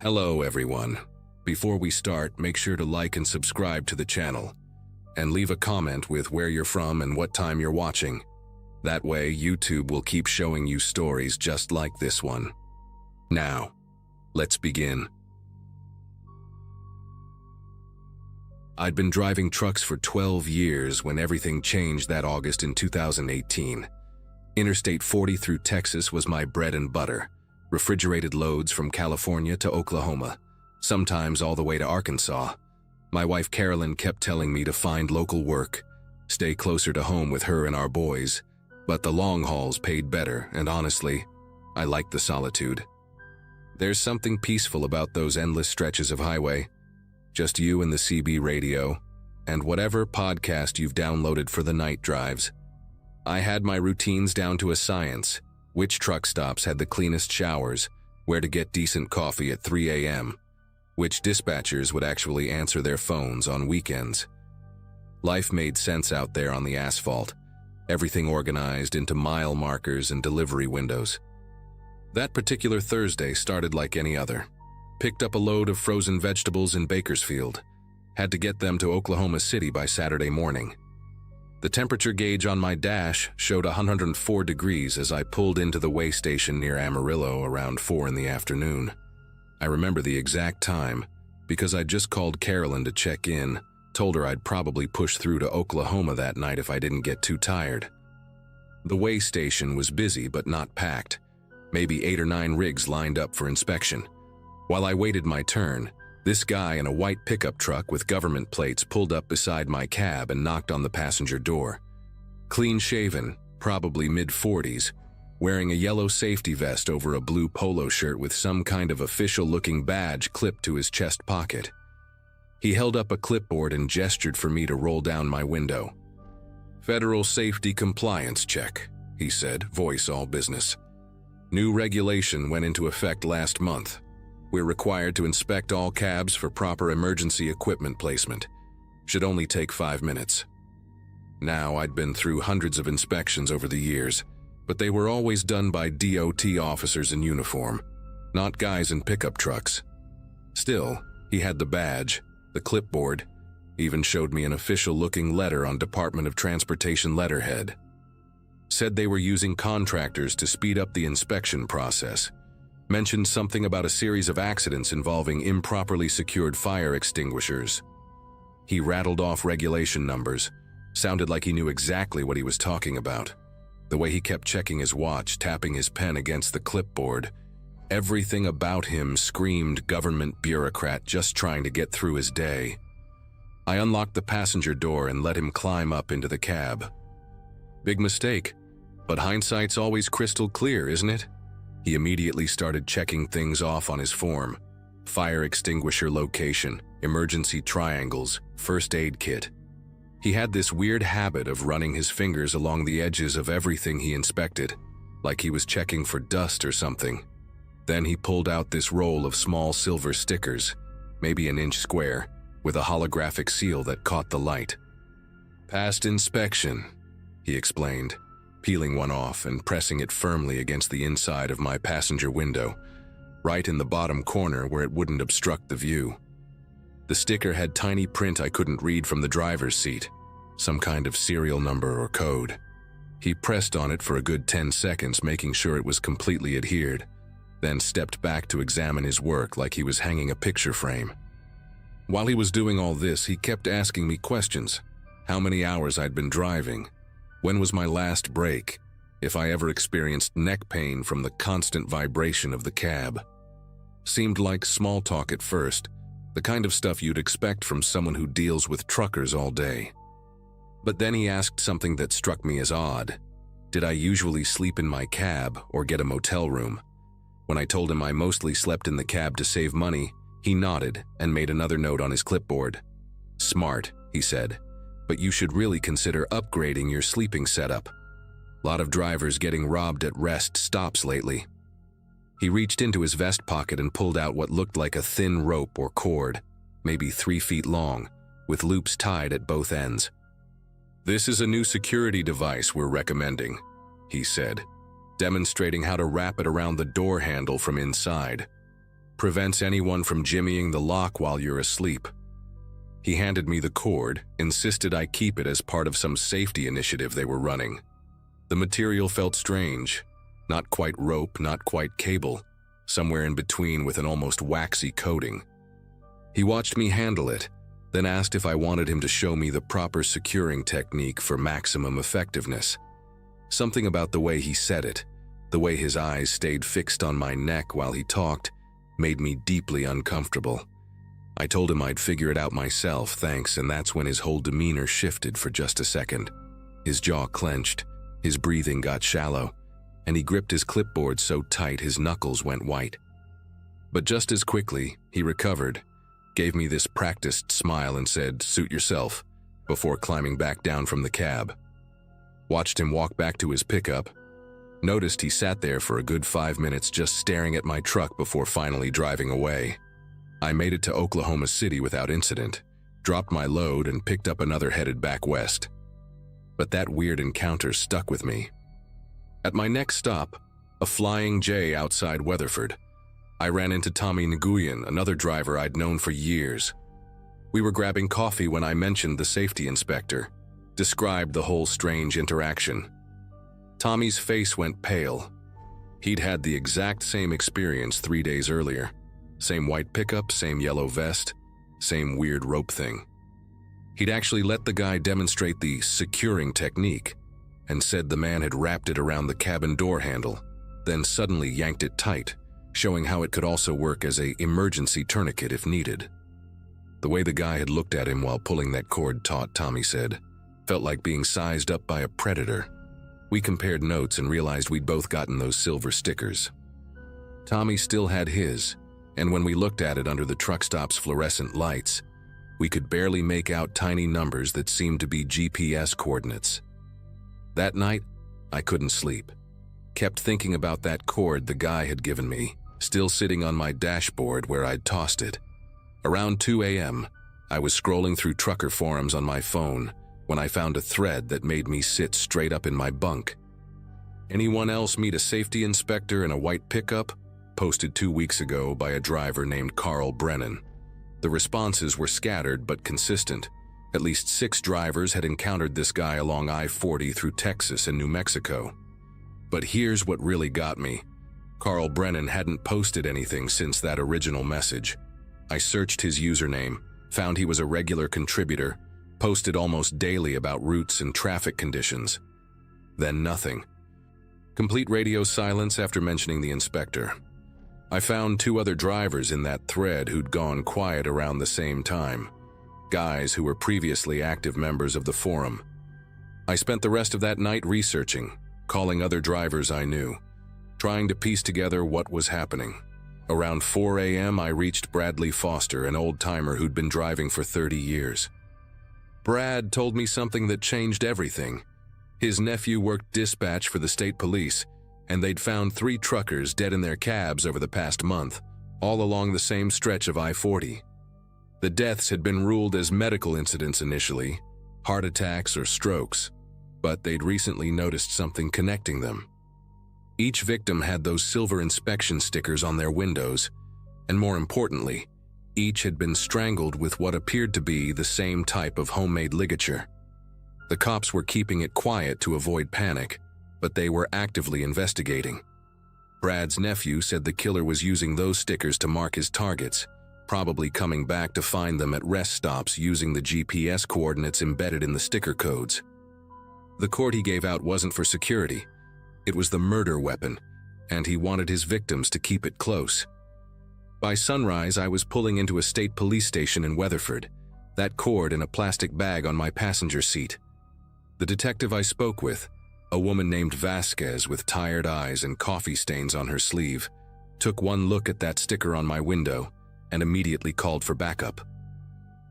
Hello everyone. Before we start, make sure to like and subscribe to the channel, and leave a comment with where you're from and what time you're watching. That way, YouTube will keep showing you stories just like this one. Now, let's begin. I'd been driving trucks for 12 years when everything changed that August in 2018. Interstate 40 through Texas was my bread and butter. Refrigerated loads from California to Oklahoma, sometimes all the way to Arkansas. My wife Carolyn kept telling me to find local work, stay closer to home with her and our boys, but the long hauls paid better, and honestly, I liked the solitude. There's something peaceful about those endless stretches of highway, just you and the CB radio, and whatever podcast you've downloaded for the night drives. I had my routines down to a science. Which truck stops had the cleanest showers, where to get decent coffee at 3 a.m., which dispatchers would actually answer their phones on weekends. Life made sense out there on the asphalt, everything organized into mile markers and delivery windows. That particular Thursday started like any other. Picked up a load of frozen vegetables in Bakersfield. Had to get them to Oklahoma City by Saturday morning. The temperature gauge on my dash showed 104 degrees as I pulled into the weigh station near Amarillo around 4 in the afternoon. I remember the exact time because I'd just called Carolyn to check in, told her I'd probably push through to Oklahoma that night if I didn't get too tired. The weigh station was busy but not packed, maybe 8 or 9 rigs lined up for inspection. While I waited my turn, this guy in a white pickup truck with government plates pulled up beside my cab and knocked on the passenger door. Clean-shaven, probably mid-40s, wearing a yellow safety vest over a blue polo shirt with some kind of official-looking badge clipped to his chest pocket. He held up a clipboard and gestured for me to roll down my window. "Federal safety compliance check," he said, voice all business. "New regulation went into effect last month. We're required to inspect all cabs for proper emergency equipment placement. Should only take 5 minutes." Now, I'd been through hundreds of inspections over the years, but they were always done by DOT officers in uniform, not guys in pickup trucks. Still, he had the badge, the clipboard, even showed me an official-looking letter on Department of Transportation letterhead. Said they were using contractors to speed up the inspection process. Mentioned something about a series of accidents involving improperly secured fire extinguishers. He rattled off regulation numbers. Sounded like he knew exactly what he was talking about. The way he kept checking his watch, tapping his pen against the clipboard. Everything about him screamed government bureaucrat just trying to get through his day. I unlocked the passenger door and let him climb up into the cab. Big mistake, but hindsight's always crystal clear, isn't it? He immediately started checking things off on his form. Fire extinguisher location, emergency triangles, first aid kit. He had this weird habit of running his fingers along the edges of everything he inspected, like he was checking for dust or something. Then he pulled out this roll of small silver stickers, maybe an inch square, with a holographic seal that caught the light. "Passed inspection," he explained, peeling one off and pressing it firmly against the inside of my passenger window, right in the bottom corner where it wouldn't obstruct the view. The sticker had tiny print I couldn't read from the driver's seat, some kind of serial number or code. He pressed on it for a good 10 seconds, making sure it was completely adhered, then stepped back to examine his work like he was hanging a picture frame. While he was doing all this, he kept asking me questions. How many hours I'd been driving, when was my last break, if I ever experienced neck pain from the constant vibration of the cab. Seemed like small talk at first, the kind of stuff you'd expect from someone who deals with truckers all day. But then he asked something that struck me as odd. Did I usually sleep in my cab or get a motel room? When I told him I mostly slept in the cab to save money, he nodded and made another note on his clipboard. "Smart," he said. "But you should really consider upgrading your sleeping setup. Lot of drivers getting robbed at rest stops lately." He reached into his vest pocket and pulled out what looked like a thin rope or cord, maybe 3 feet long, with loops tied at both ends. "This is a new security device we're recommending," he said, demonstrating how to wrap it around the door handle from inside. prevents anyone from jimmying the lock while you're asleep. He handed me the cord, insisted I keep it as part of some safety initiative they were running. The material felt strange. Not quite rope, not quite cable, somewhere in between with an almost waxy coating. He watched me handle it, then asked if I wanted him to show me the proper securing technique for maximum effectiveness. Something about the way he said it, the way his eyes stayed fixed on my neck while he talked, made me deeply uncomfortable. I told him I'd figure it out myself, thanks, and that's when his whole demeanor shifted for just a second. His jaw clenched, his breathing got shallow, and he gripped his clipboard so tight his knuckles went white. But just as quickly, he recovered, gave me this practiced smile and said, "Suit yourself," before climbing back down from the cab. Watched him walk back to his pickup. Noticed he sat there for a good 5 minutes just staring at my truck before finally driving away. I made it to Oklahoma City without incident, dropped my load and picked up another headed back west. But that weird encounter stuck with me. At my next stop, a Flying J outside Weatherford, I ran into Tommy Nguyen, another driver I'd known for years. We were grabbing coffee when I mentioned the safety inspector, described the whole strange interaction. Tommy's face went pale. He'd had the exact same experience 3 days earlier. Same white pickup, same yellow vest, same weird rope thing. He'd actually let the guy demonstrate the securing technique and said the man had wrapped it around the cabin door handle, then suddenly yanked it tight, showing how it could also work as an emergency tourniquet if needed. The way the guy had looked at him while pulling that cord taut, Tommy said, felt like being sized up by a predator. We compared notes and realized we'd both gotten those silver stickers. Tommy still had his, and when we looked at it under the truck stop's fluorescent lights, we could barely make out tiny numbers that seemed to be GPS coordinates. That night, I couldn't sleep. Kept thinking about that cord the guy had given me, still sitting on my dashboard where I'd tossed it. Around 2 a.m., I was scrolling through trucker forums on my phone when I found a thread that made me sit straight up in my bunk. "Anyone else meet a safety inspector in a white pickup?" Posted 2 weeks ago by a driver named Carl Brennan. The responses were scattered but consistent. At least 6 drivers had encountered this guy along I-40 through Texas and New Mexico. But here's what really got me. Carl Brennan hadn't posted anything since that original message. I searched his username, found he was a regular contributor, posted almost daily about routes and traffic conditions. Then nothing. Complete radio silence after mentioning the inspector. I found 2 other drivers in that thread who'd gone quiet around the same time. Guys who were previously active members of the forum. I spent the rest of that night researching, calling other drivers I knew, trying to piece together what was happening. Around 4 a.m., I reached Bradley Foster, an old-timer who'd been driving for 30 years. Brad told me something that changed everything. His nephew worked dispatch for the state police, and they'd found 3 truckers dead in their cabs over the past month, all along the same stretch of I-40. The deaths had been ruled as medical incidents initially, heart attacks or strokes, but they'd recently noticed something connecting them. Each victim had those silver inspection stickers on their windows, and more importantly, each had been strangled with what appeared to be the same type of homemade ligature. The cops were keeping it quiet to avoid panic, but they were actively investigating. Brad's nephew said the killer was using those stickers to mark his targets, probably coming back to find them at rest stops using the GPS coordinates embedded in the sticker codes. The cord he gave out wasn't for security. It was the murder weapon, and he wanted his victims to keep it close. By sunrise, I was pulling into a state police station in Weatherford, that cord in a plastic bag on my passenger seat. The detective I spoke with, a woman named Vasquez with tired eyes and coffee stains on her sleeve, took one look at that sticker on my window and immediately called for backup.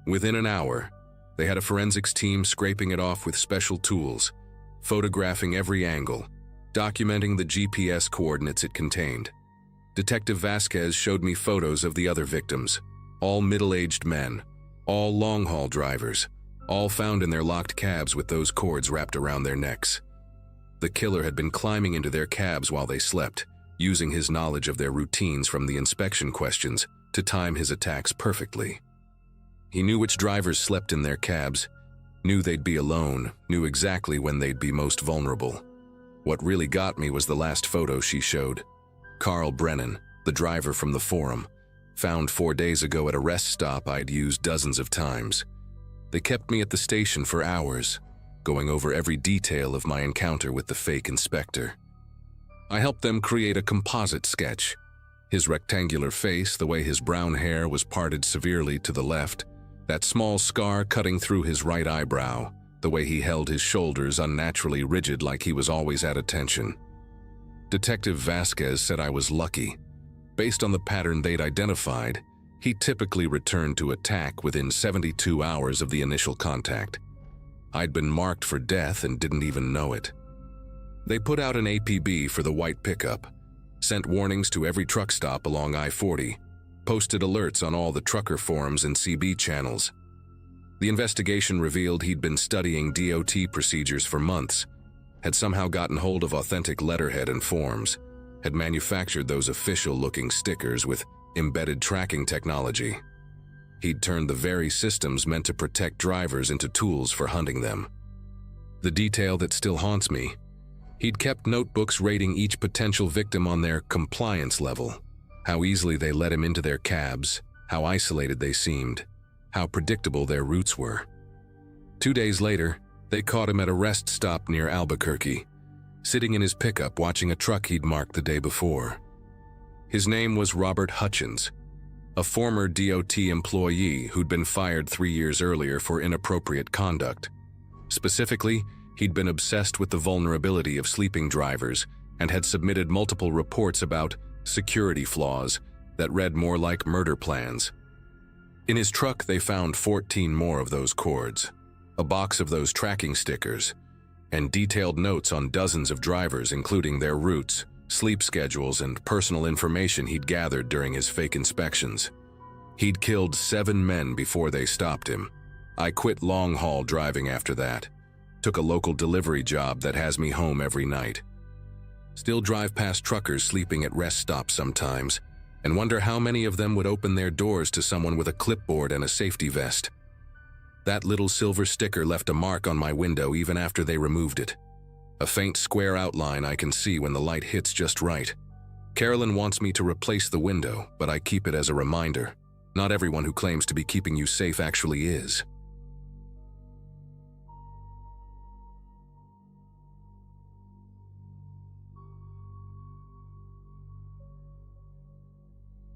Within an hour, they had a forensics team scraping it off with special tools, photographing every angle, documenting the GPS coordinates it contained. Detective Vasquez showed me photos of the other victims, all middle-aged men, all long-haul drivers, all found in their locked cabs with those cords wrapped around their necks. The killer had been climbing into their cabs while they slept, using his knowledge of their routines from the inspection questions to time his attacks perfectly. He knew which drivers slept in their cabs, knew they'd be alone, knew exactly when they'd be most vulnerable. What really got me was the last photo she showed. Carl Brennan, the driver from the forum, found 4 days ago at a rest stop I'd used dozens of times. They kept me at the station for hours, going over every detail of my encounter with the fake inspector. I helped them create a composite sketch. His rectangular face, the way his brown hair was parted severely to the left, that small scar cutting through his right eyebrow, the way he held his shoulders unnaturally rigid like he was always at attention. Detective Vasquez said I was lucky. Based on the pattern they'd identified, he typically returned to attack within 72 hours of the initial contact. I'd been marked for death and didn't even know it. They put out an APB for the white pickup, sent warnings to every truck stop along I-40, posted alerts on all the trucker forums and CB channels. The investigation revealed he'd been studying DOT procedures for months, had somehow gotten hold of authentic letterhead and forms, had manufactured those official-looking stickers with embedded tracking technology. He'd turned the very systems meant to protect drivers into tools for hunting them. The detail that still haunts me: he'd kept notebooks rating each potential victim on their compliance level, how easily they let him into their cabs, how isolated they seemed, how predictable their routes were. 2 days later, they caught him at a rest stop near Albuquerque, sitting in his pickup watching a truck he'd marked the day before. His name was Robert Hutchins, a former DOT employee who'd been fired 3 years earlier for inappropriate conduct. Specifically, he'd been obsessed with the vulnerability of sleeping drivers and had submitted multiple reports about security flaws that read more like murder plans. In his truck, they found 14 more of those cords, a box of those tracking stickers, and detailed notes on dozens of drivers, including their routes, sleep schedules, and personal information he'd gathered during his fake inspections. He'd killed 7 men before they stopped him. I quit long-haul driving after that. Took a local delivery job that has me home every night. Still drive past truckers sleeping at rest stops sometimes, and wonder how many of them would open their doors to someone with a clipboard and a safety vest. That little silver sticker left a mark on my window even after they removed it. A faint square outline I can see when the light hits just right. Carolyn wants me to replace the window, but I keep it as a reminder. Not everyone who claims to be keeping you safe actually is.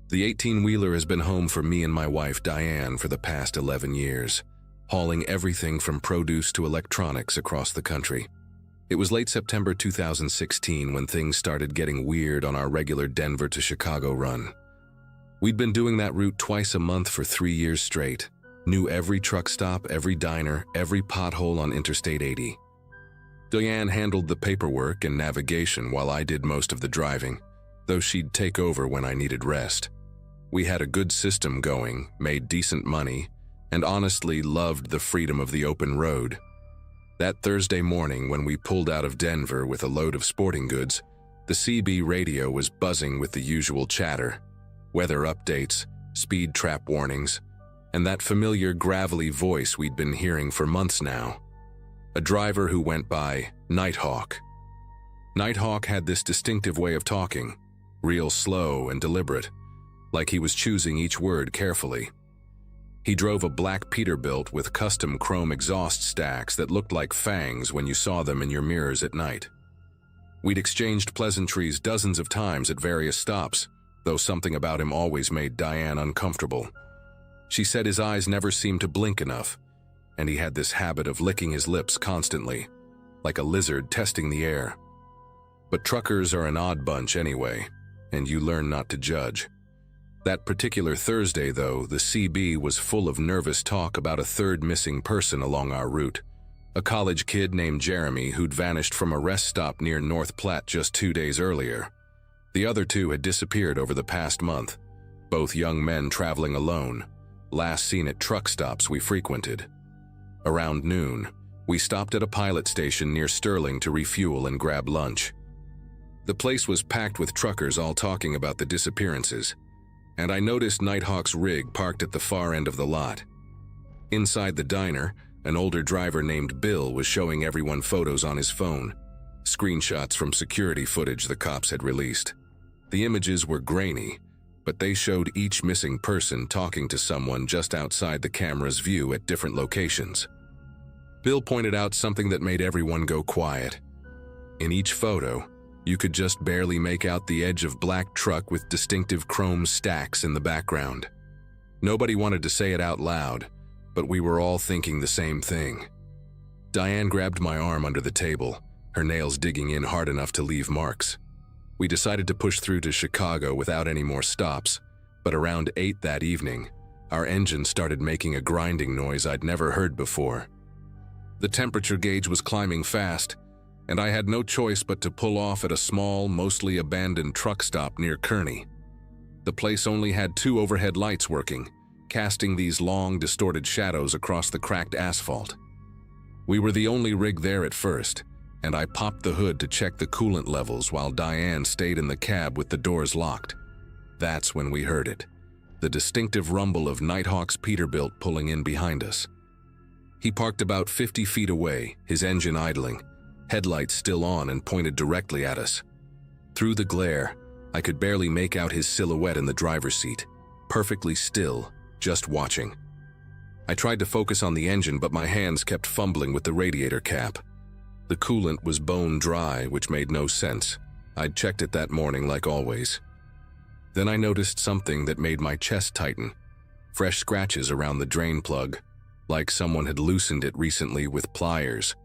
The 18-wheeler has been home for me and my wife Diane for the past 11 years, hauling everything from produce to electronics across the country. It was late September 2016 when things started getting weird on our regular Denver to Chicago run. We'd been doing that route twice a month for 3 years straight, knew every truck stop, every diner, every pothole on Interstate 80. Diane handled the paperwork and navigation while I did most of the driving, though she'd take over when I needed rest. We had a good system going, made decent money, and honestly loved the freedom of the open road. That Thursday morning when we pulled out of Denver with a load of sporting goods, the CB radio was buzzing with the usual chatter, weather updates, speed trap warnings, and that familiar gravelly voice we'd been hearing for months now. A driver who went by Nighthawk. Nighthawk had this distinctive way of talking, real slow and deliberate, like he was choosing each word carefully. He drove a black Peterbilt with custom chrome exhaust stacks that looked like fangs when you saw them in your mirrors at night. We'd exchanged pleasantries dozens of times at various stops, though something about him always made Diane uncomfortable. She said his eyes never seemed to blink enough, and he had this habit of licking his lips constantly, like a lizard testing the air. But truckers are an odd bunch anyway, and you learn not to judge. That particular Thursday, though, the CB was full of nervous talk about a third missing person along our route, a college kid named Jeremy who'd vanished from a rest stop near North Platte just 2 days earlier. The other 2 had disappeared over the past month, both young men traveling alone, last seen at truck stops we frequented. Around noon, we stopped at a pilot station near Sterling to refuel and grab lunch. The place was packed with truckers all talking about the disappearances, and I noticed Nighthawk's rig parked at the far end of the lot. Inside the diner, an older driver named Bill was showing everyone photos on his phone, screenshots from security footage the cops had released. The images were grainy, but they showed each missing person talking to someone just outside the camera's view at different locations. Bill pointed out something that made everyone go quiet. In each photo, you could just barely make out the edge of black truck with distinctive chrome stacks in the background. Nobody wanted to say it out loud, but we were all thinking the same thing. Diane grabbed my arm under the table, her nails digging in hard enough to leave marks. We decided to push through to Chicago without any more stops, but around 8 that evening, our engine started making a grinding noise I'd never heard before. The temperature gauge was climbing fast, and I had no choice but to pull off at a small, mostly abandoned truck stop near Kearney. The place only had 2 overhead lights working, casting these long, distorted shadows across the cracked asphalt. We were the only rig there at first, and I popped the hood to check the coolant levels while Diane stayed in the cab with the doors locked. That's when we heard it, the distinctive rumble of Nighthawk's Peterbilt pulling in behind us. He parked about 50 feet away, his engine idling, headlights still on and pointed directly at us. Through the glare, I could barely make out his silhouette in the driver's seat, perfectly still, just watching. I tried to focus on the engine, but my hands kept fumbling with the radiator cap. The coolant was bone dry, which made no sense. I'd checked it that morning like always. Then I noticed something that made my chest tighten. Fresh scratches around the drain plug, like someone had loosened it recently with pliers.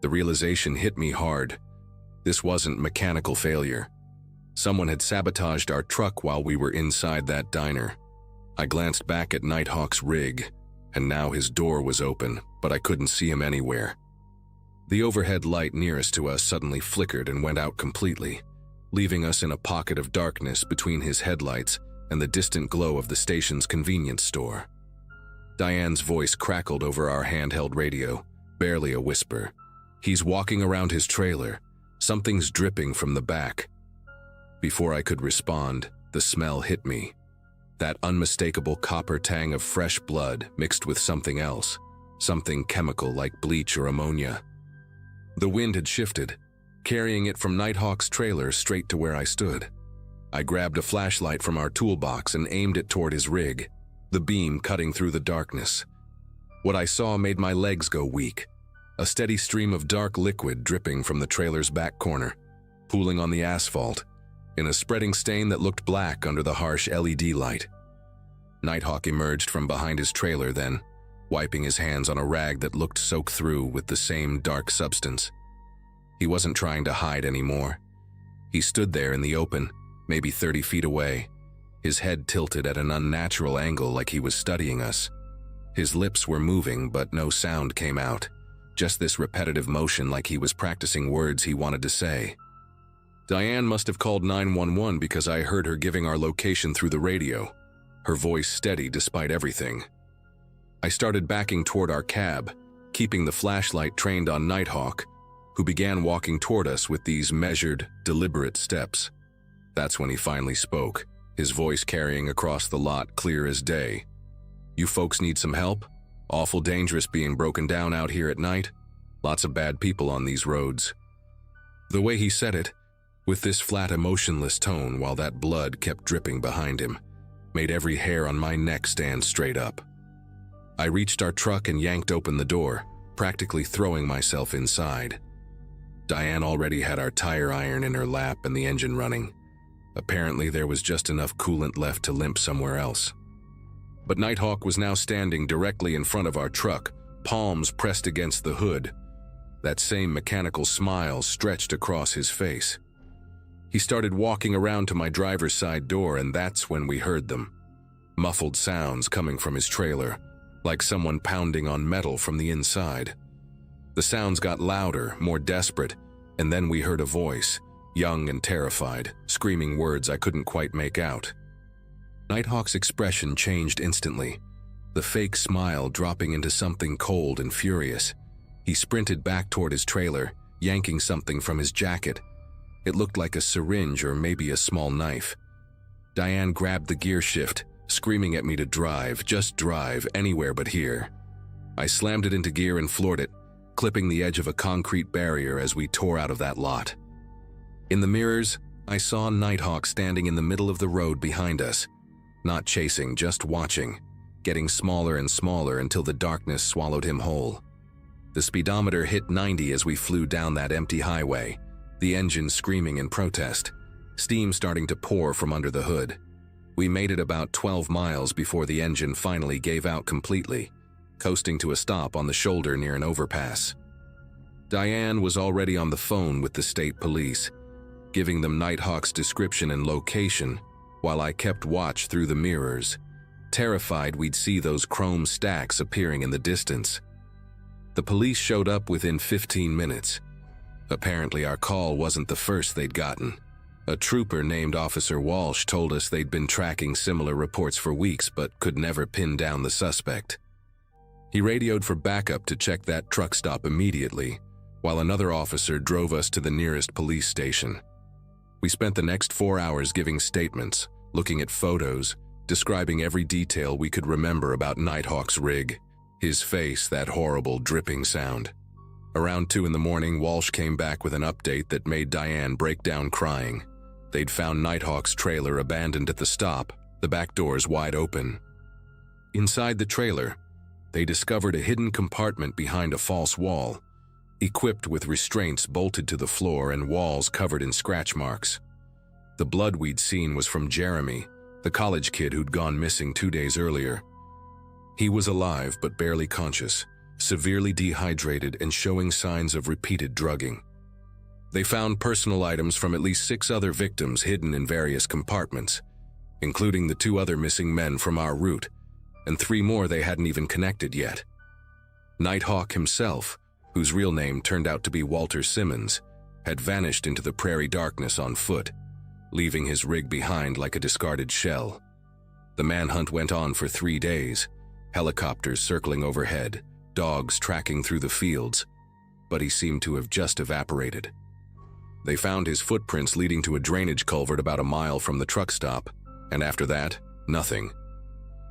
The realization hit me hard. This wasn't mechanical failure. Someone had sabotaged our truck while we were inside that diner. I glanced back at Nighthawk's rig, and now his door was open, but I couldn't see him anywhere. The overhead light nearest to us suddenly flickered and went out completely, leaving us in a pocket of darkness between his headlights and the distant glow of the station's convenience store. Diane's voice crackled over our handheld radio, barely a whisper. "He's walking around his trailer. Something's dripping from the back." Before I could respond, the smell hit me. That unmistakable copper tang of fresh blood mixed with something else, something chemical like bleach or ammonia. The wind had shifted, carrying it from Nighthawk's trailer straight to where I stood. I grabbed a flashlight from our toolbox and aimed it toward his rig, the beam cutting through the darkness. What I saw made my legs go weak. A steady stream of dark liquid dripping from the trailer's back corner, pooling on the asphalt, in a spreading stain that looked black under the harsh LED light. Nighthawk emerged from behind his trailer then, wiping his hands on a rag that looked soaked through with the same dark substance. He wasn't trying to hide anymore. He stood there in the open, maybe 30 feet away, his head tilted at an unnatural angle like he was studying us. His lips were moving, but no sound came out. Just this repetitive motion like he was practicing words he wanted to say. Diane must have called 911 because I heard her giving our location through the radio, her voice steady despite everything. I started backing toward our cab, keeping the flashlight trained on Nighthawk, who began walking toward us with these measured, deliberate steps. That's when he finally spoke, his voice carrying across the lot clear as day. "You folks need some help? Awful dangerous being broken down out here at night. Lots of bad people on these roads." The way he said it, with this flat, emotionless tone while that blood kept dripping behind him, made every hair on my neck stand straight up. I reached our truck and yanked open the door, practically throwing myself inside. Diane already had our tire iron in her lap and the engine running. Apparently there was just enough coolant left to limp somewhere else. But Nighthawk was now standing directly in front of our truck, palms pressed against the hood. That same mechanical smile stretched across his face. He started walking around to my driver's side door, and that's when we heard them. Muffled sounds coming from his trailer, like someone pounding on metal from the inside. The sounds got louder, more desperate, and then we heard a voice, young and terrified, screaming words I couldn't quite make out. Nighthawk's expression changed instantly, the fake smile dropping into something cold and furious. He sprinted back toward his trailer, yanking something from his jacket. It looked like a syringe or maybe a small knife. Diane grabbed the gear shift, screaming at me to drive, just drive, anywhere but here. I slammed it into gear and floored it, clipping the edge of a concrete barrier as we tore out of that lot. In the mirrors, I saw Nighthawk standing in the middle of the road behind us, not chasing, just watching, getting smaller and smaller until the darkness swallowed him whole. The speedometer hit 90 as we flew down that empty highway, the engine screaming in protest, steam starting to pour from under the hood. We made it about 12 miles before the engine finally gave out completely, coasting to a stop on the shoulder near an overpass. Diane was already on the phone with the state police, giving them Nighthawk's description and location, while I kept watch through the mirrors, terrified we'd see those chrome stacks appearing in the distance. The police showed up within 15 minutes. Apparently our call wasn't the first they'd gotten. A trooper named Officer Walsh told us they'd been tracking similar reports for weeks but could never pin down the suspect. He radioed for backup to check that truck stop immediately, while another officer drove us to the nearest police station. We spent the next 4 hours giving statements, looking at photos, describing every detail we could remember about Nighthawk's rig, his face, that horrible dripping sound. Around 2 in the morning, Walsh came back with an update that made Diane break down crying. They'd found Nighthawk's trailer abandoned at the stop, the back doors wide open. Inside the trailer, they discovered a hidden compartment behind a false wall, equipped with restraints bolted to the floor and walls covered in scratch marks. The blood we'd seen was from Jeremy, the college kid who'd gone missing 2 days earlier. He was alive but barely conscious, severely dehydrated and showing signs of repeated drugging. They found personal items from at least 6 other victims hidden in various compartments, including the 2 other missing men from our route, and 3 more they hadn't even connected yet. Nighthawk himself, whose real name turned out to be Walter Simmons, had vanished into the prairie darkness on foot, leaving his rig behind like a discarded shell. The manhunt went on for 3 days, helicopters circling overhead, dogs tracking through the fields, but he seemed to have just evaporated. They found his footprints leading to a drainage culvert about a mile from the truck stop, and after that, nothing.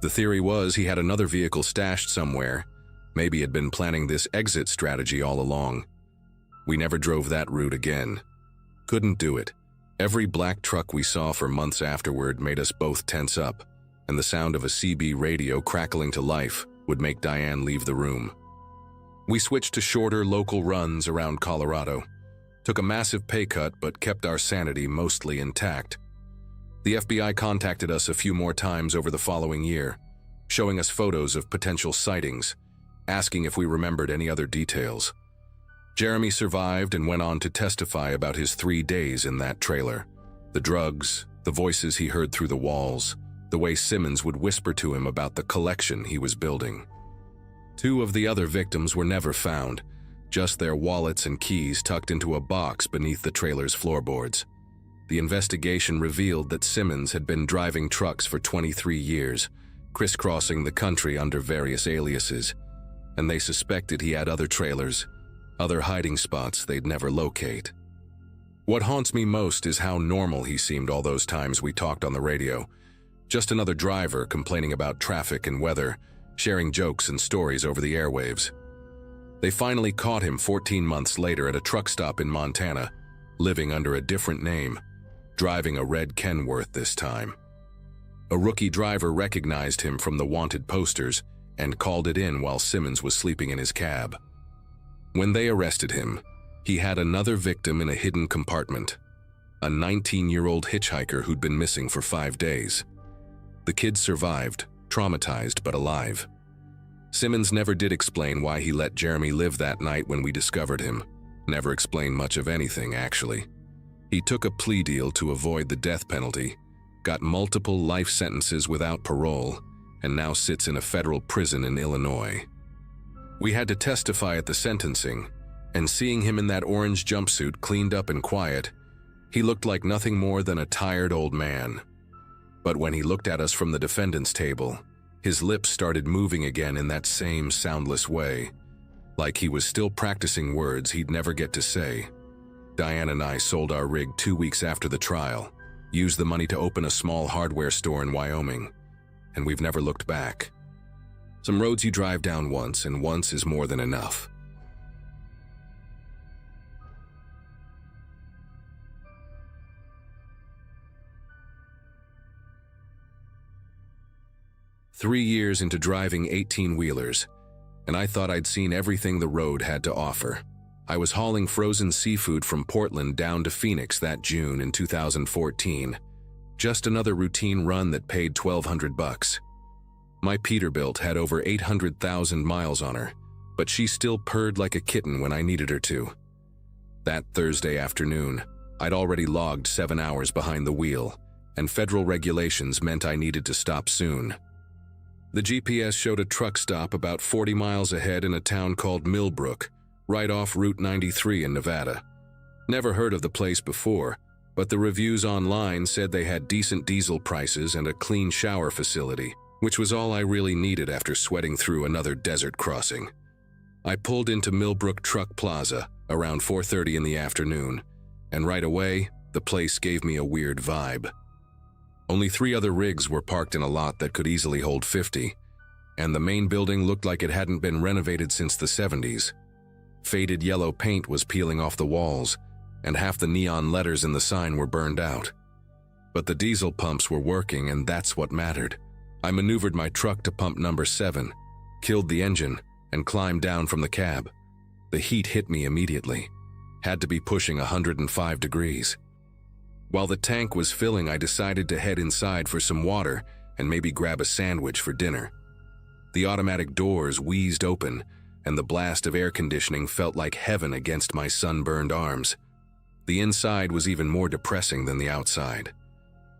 The theory was he had another vehicle stashed somewhere, maybe had been planning this exit strategy all along. We never drove that route again. Couldn't do it. Every black truck we saw for months afterward made us both tense up, and the sound of a CB radio crackling to life would make Diane leave the room. We switched to shorter local runs around Colorado, took a massive pay cut but kept our sanity mostly intact. The FBI contacted us a few more times over the following year, showing us photos of potential sightings, asking if we remembered any other details. Jeremy survived and went on to testify about his 3 days in that trailer, the drugs, the voices he heard through the walls, the way Simmons would whisper to him about the collection he was building. 2 of the other victims were never found, just their wallets and keys tucked into a box beneath the trailer's floorboards. The investigation revealed that Simmons had been driving trucks for 23 years, crisscrossing the country under various aliases, and they suspected he had other trailers, other hiding spots they'd never locate. What haunts me most is how normal he seemed all those times we talked on the radio. Just another driver complaining about traffic and weather, sharing jokes and stories over the airwaves. They finally caught him 14 months later at a truck stop in Montana, living under a different name, driving a red Kenworth this time. A rookie driver recognized him from the wanted posters and called it in while Simmons was sleeping in his cab. When they arrested him, he had another victim in a hidden compartment, a 19-year-old hitchhiker who'd been missing for 5 days. The kid survived, traumatized but alive. Simmons never did explain why he let Jeremy live that night when we discovered him. Never explained much of anything, actually. He took a plea deal to avoid the death penalty, got multiple life sentences without parole, and now sits in a federal prison in Illinois. We had to testify at the sentencing, and seeing him in that orange jumpsuit cleaned up and quiet, he looked like nothing more than a tired old man. But when he looked at us from the defendant's table, his lips started moving again in that same soundless way, like he was still practicing words he'd never get to say. Diane and I sold our rig 2 weeks after the trial, used the money to open a small hardware store in Wyoming, and we've never looked back. Some roads you drive down once, and once is more than enough. "3 years into driving 18-wheelers, and I thought I'd seen everything the road had to offer. I was hauling frozen seafood from Portland down to Phoenix that June in 2014. Just another routine run that paid $1,200. My Peterbilt had over 800,000 miles on her, but she still purred like a kitten when I needed her to. That Thursday afternoon, I'd already logged 7 hours behind the wheel, and federal regulations meant I needed to stop soon. The GPS showed a truck stop about 40 miles ahead in a town called Millbrook, right off Route 93 in Nevada. Never heard of the place before, but the reviews online said they had decent diesel prices and a clean shower facility, which was all I really needed after sweating through another desert crossing. I pulled into Millbrook Truck Plaza around 4:30 in the afternoon, and right away, the place gave me a weird vibe. Only 3 other rigs were parked in a lot that could easily hold 50, and the main building looked like it hadn't been renovated since the 70s. Faded yellow paint was peeling off the walls, and half the neon letters in the sign were burned out. But the diesel pumps were working, and that's what mattered. I maneuvered my truck to pump number 7, killed the engine, and climbed down from the cab. The heat hit me immediately. Had to be pushing 105 degrees. While the tank was filling, I decided to head inside for some water and maybe grab a sandwich for dinner. The automatic doors wheezed open, and the blast of air conditioning felt like heaven against my sunburned arms. The inside was even more depressing than the outside.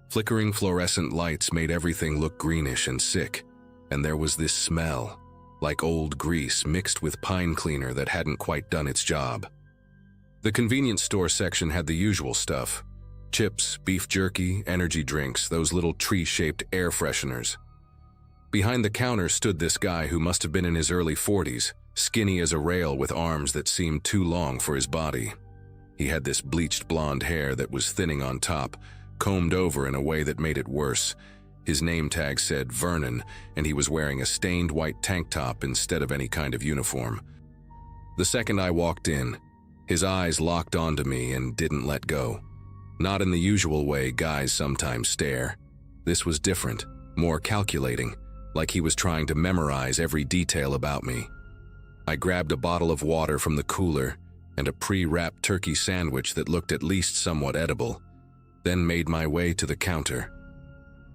Flickering fluorescent lights made everything look greenish and sick, and there was this smell, like old grease mixed with pine cleaner that hadn't quite done its job. The convenience store section had the usual stuff: chips, beef jerky, energy drinks, those little tree-shaped air fresheners. Behind the counter stood this guy who must have been in his early 40s, skinny as a rail with arms that seemed too long for his body. He had this bleached blonde hair that was thinning on top, combed over in a way that made it worse. His name tag said Vernon, and he was wearing a stained white tank top instead of any kind of uniform. The second I walked in, his eyes locked onto me and didn't let go. Not in the usual way guys sometimes stare. This was different, more calculating, like he was trying to memorize every detail about me. I grabbed a bottle of water from the cooler and a pre-wrapped turkey sandwich that looked at least somewhat edible, then made my way to the counter.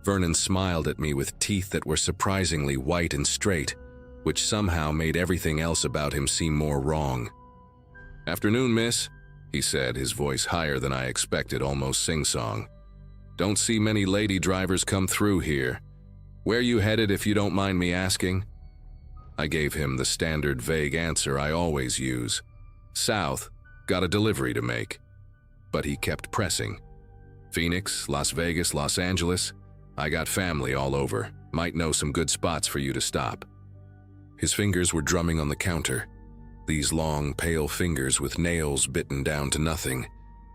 Vernon smiled at me with teeth that were surprisingly white and straight, which somehow made everything else about him seem more wrong. "Afternoon, miss," he said, his voice higher than I expected, almost sing-song. "Don't see many lady drivers come through here. Where you headed, if you don't mind me asking?" I gave him the standard vague answer I always use. "South, got a delivery to make." But he kept pressing. "Phoenix, Las Vegas, Los Angeles. I got family all over. Might know some good spots for you to stop." His fingers were drumming on the counter. These long, pale fingers with nails bitten down to nothing,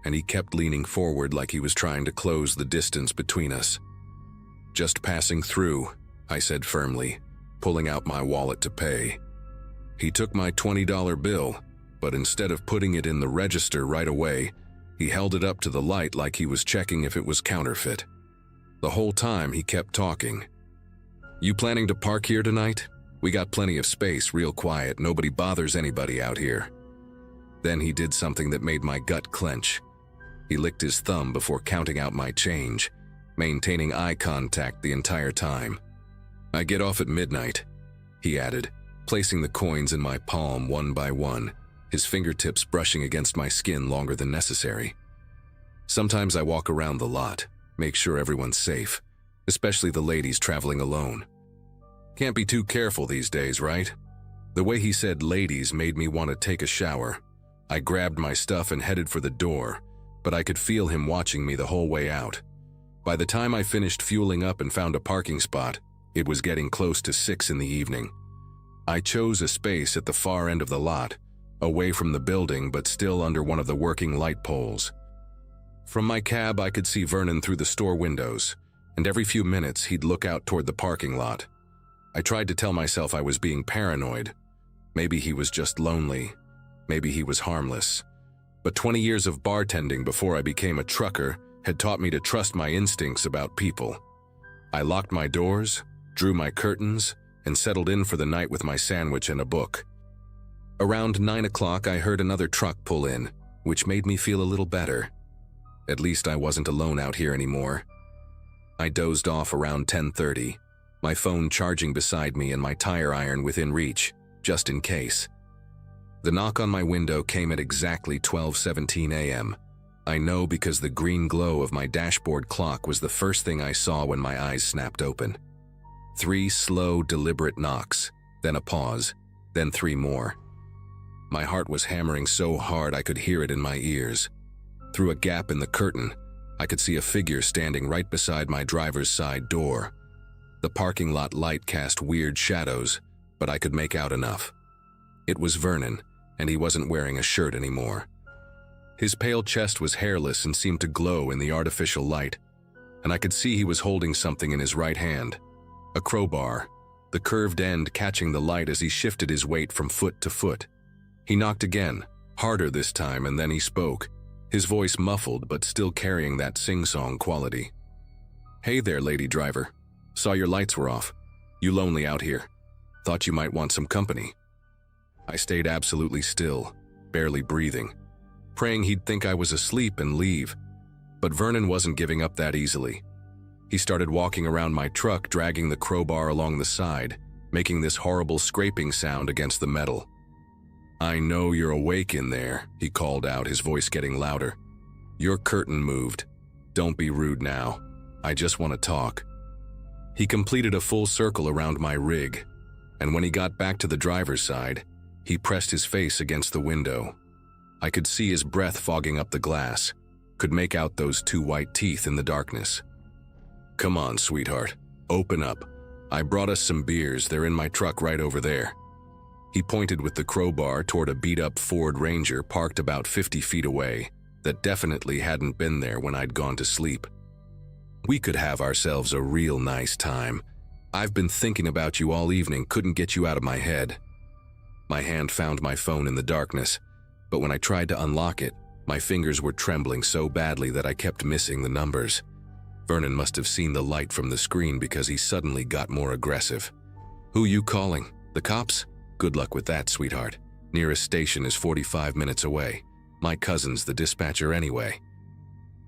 and he kept leaning forward like he was trying to close the distance between us. "Just passing through," I said firmly, pulling out my wallet to pay. He took my $20 bill, but instead of putting it in the register right away, he held it up to the light like he was checking if it was counterfeit. The whole time he kept talking. "You planning to park here tonight? We got plenty of space, real quiet, nobody bothers anybody out here." Then he did something that made my gut clench. He licked his thumb before counting out my change, maintaining eye contact the entire time. "I get off at midnight," he added, placing the coins in my palm one by one, his fingertips brushing against my skin longer than necessary. "Sometimes I walk around the lot, make sure everyone's safe, especially the ladies traveling alone. Can't be too careful these days, right?" The way he said ladies made me want to take a shower. I grabbed my stuff and headed for the door, but I could feel him watching me the whole way out. By the time I finished fueling up and found a parking spot, it was getting close to 6 in the evening. I chose a space at the far end of the lot, away from the building but still under one of the working light poles. From my cab, I could see Vernon through the store windows, and every few minutes he'd look out toward the parking lot. I tried to tell myself I was being paranoid. Maybe he was just lonely. Maybe he was harmless. But 20 years of bartending before I became a trucker had taught me to trust my instincts about people. I locked my doors, drew my curtains, and settled in for the night with my sandwich and a book. Around 9 o'clock, I heard another truck pull in, which made me feel a little better. At least I wasn't alone out here anymore. I dozed off around 10:30, my phone charging beside me and my tire iron within reach, just in case. The knock on my window came at exactly 12:17 a.m. I know because the green glow of my dashboard clock was the first thing I saw when my eyes snapped open. 3 slow, deliberate knocks, then a pause, then 3 more. My heart was hammering so hard I could hear it in my ears. Through a gap in the curtain, I could see a figure standing right beside my driver's side door. The parking lot light cast weird shadows, but I could make out enough. It was Vernon, and he wasn't wearing a shirt anymore. His pale chest was hairless and seemed to glow in the artificial light, and I could see he was holding something in his right hand. A crowbar, the curved end catching the light as he shifted his weight from foot to foot. He knocked again, harder this time, and then he spoke, his voice muffled but still carrying that sing-song quality. "Hey there, lady driver. Saw your lights were off. You lonely out here? Thought you might want some company." I stayed absolutely still, barely breathing, praying he'd think I was asleep and leave. But Vernon wasn't giving up that easily. He started walking around my truck, dragging the crowbar along the side, making this horrible scraping sound against the metal. "I know you're awake in there," he called out, his voice getting louder. "Your curtain moved. Don't be rude now. I just want to talk." He completed a full circle around my rig, and when he got back to the driver's side, he pressed his face against the window. I could see his breath fogging up the glass, could make out those 2 white teeth in the darkness. "Come on, sweetheart. Open up. I brought us some beers. They're in my truck right over there." He pointed with the crowbar toward a beat-up Ford Ranger parked about 50 feet away that definitely hadn't been there when I'd gone to sleep. "We could have ourselves a real nice time. I've been thinking about you all evening, couldn't get you out of my head." My hand found my phone in the darkness, but when I tried to unlock it, my fingers were trembling so badly that I kept missing the numbers. Vernon must have seen the light from the screen because he suddenly got more aggressive. "Who you calling? The cops? Good luck with that, sweetheart. Nearest station is 45 minutes away. My cousin's the dispatcher anyway."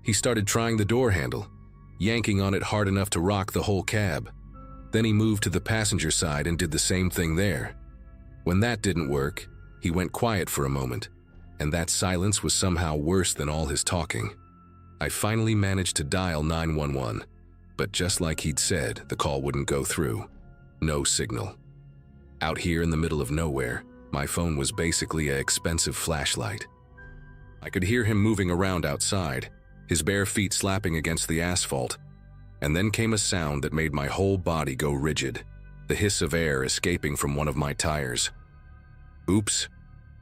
He started trying the door handle, yanking on it hard enough to rock the whole cab. Then he moved to the passenger side and did the same thing there. When that didn't work, he went quiet for a moment, and that silence was somehow worse than all his talking. I finally managed to dial 911, but just like he'd said, the call wouldn't go through. No signal. Out here in the middle of nowhere, my phone was basically an expensive flashlight. I could hear him moving around outside, his bare feet slapping against the asphalt, and then came a sound that made my whole body go rigid, the hiss of air escaping from one of my tires. "Oops,"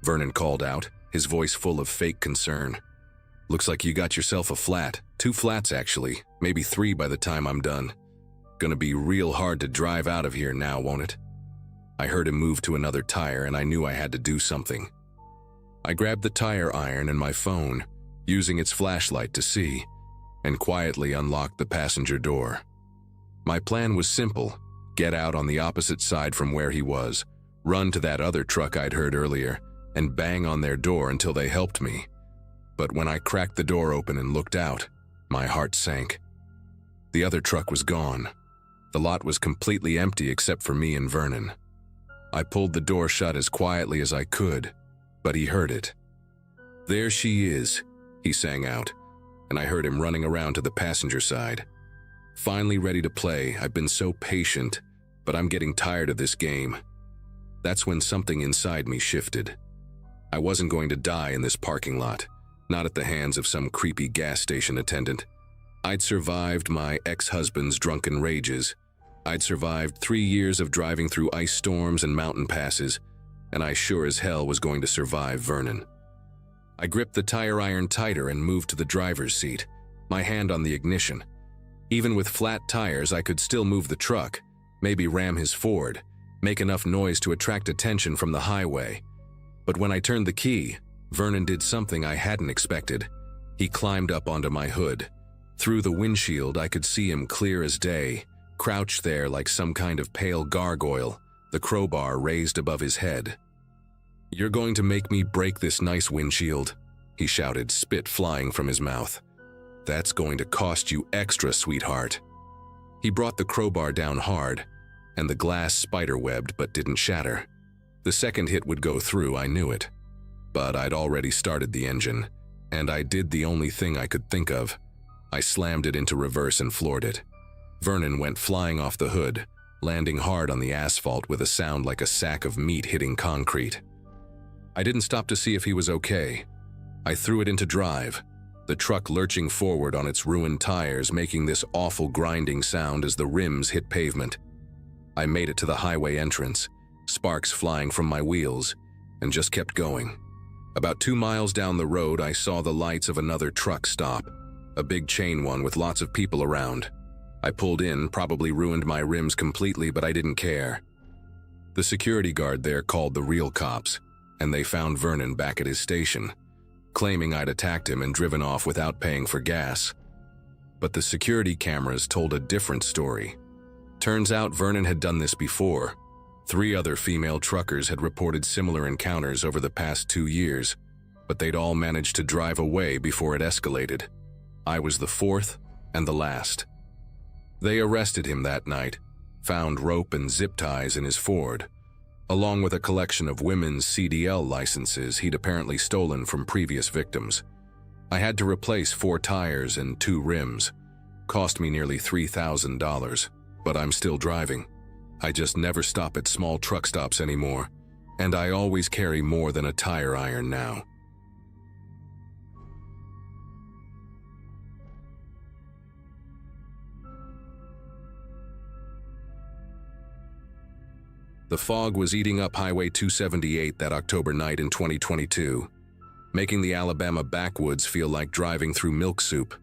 Vernon called out, his voice full of fake concern. "Looks like you got yourself a flat. 2 flats actually, maybe 3 by the time I'm done. Gonna be real hard to drive out of here now, won't it?" I heard him move to another tire and I knew I had to do something. I grabbed the tire iron and my phone, using its flashlight to see, and quietly unlocked the passenger door. My plan was simple: get out on the opposite side from where he was, run to that other truck I'd heard earlier, and bang on their door until they helped me. But when I cracked the door open and looked out, my heart sank. The other truck was gone. The lot was completely empty except for me and Vernon. I pulled the door shut as quietly as I could, but he heard it. "There she is," he sang out, and I heard him running around to the passenger side. Finally ready to play. I've been so patient, but I'm getting tired of this game. That's when something inside me shifted. I wasn't going to die in this parking lot, not at the hands of some creepy gas station attendant. I'd survived my ex-husband's drunken rages. I'd survived 3 years of driving through ice storms and mountain passes, and I sure as hell was going to survive Vernon. I gripped the tire iron tighter and moved to the driver's seat, my hand on the ignition. Even with flat tires, I could still move the truck, maybe ram his Ford, make enough noise to attract attention from the highway. But when I turned the key, Vernon did something I hadn't expected. He climbed up onto my hood. Through the windshield, I could see him clear as day, crouched there like some kind of pale gargoyle, the crowbar raised above his head. "You're going to make me break this nice windshield," he shouted, spit flying from his mouth. "That's going to cost you extra, sweetheart." He brought the crowbar down hard, and the glass spiderwebbed but didn't shatter. The second hit would go through, I knew it. But I'd already started the engine, and I did the only thing I could think of. I slammed it into reverse and floored it. Vernon went flying off the hood, landing hard on the asphalt with a sound like a sack of meat hitting concrete. I didn't stop to see if he was okay. I threw it into drive, the truck lurching forward on its ruined tires, making this awful grinding sound as the rims hit pavement. I made it to the highway entrance, sparks flying from my wheels, and just kept going. About 2 miles down the road, I saw the lights of another truck stop, a big chain one with lots of people around. I pulled in, probably ruined my rims completely, but I didn't care. The security guard there called the real cops, and they found Vernon back at his station, claiming I'd attacked him and driven off without paying for gas. But the security cameras told a different story. Turns out Vernon had done this before. 3 other female truckers had reported similar encounters over the past 2 years, but they'd all managed to drive away before it escalated. I was the 4th and the last. They arrested him that night, found rope and zip ties in his Ford, along with a collection of women's CDL licenses he'd apparently stolen from previous victims. I had to replace 4 tires and 2 rims. Cost me nearly $3,000, but I'm still driving. I just never stop at small truck stops anymore, and I always carry more than a tire iron now. The fog was eating up Highway 278 that October night in 2022, making the Alabama backwoods feel like driving through milk soup.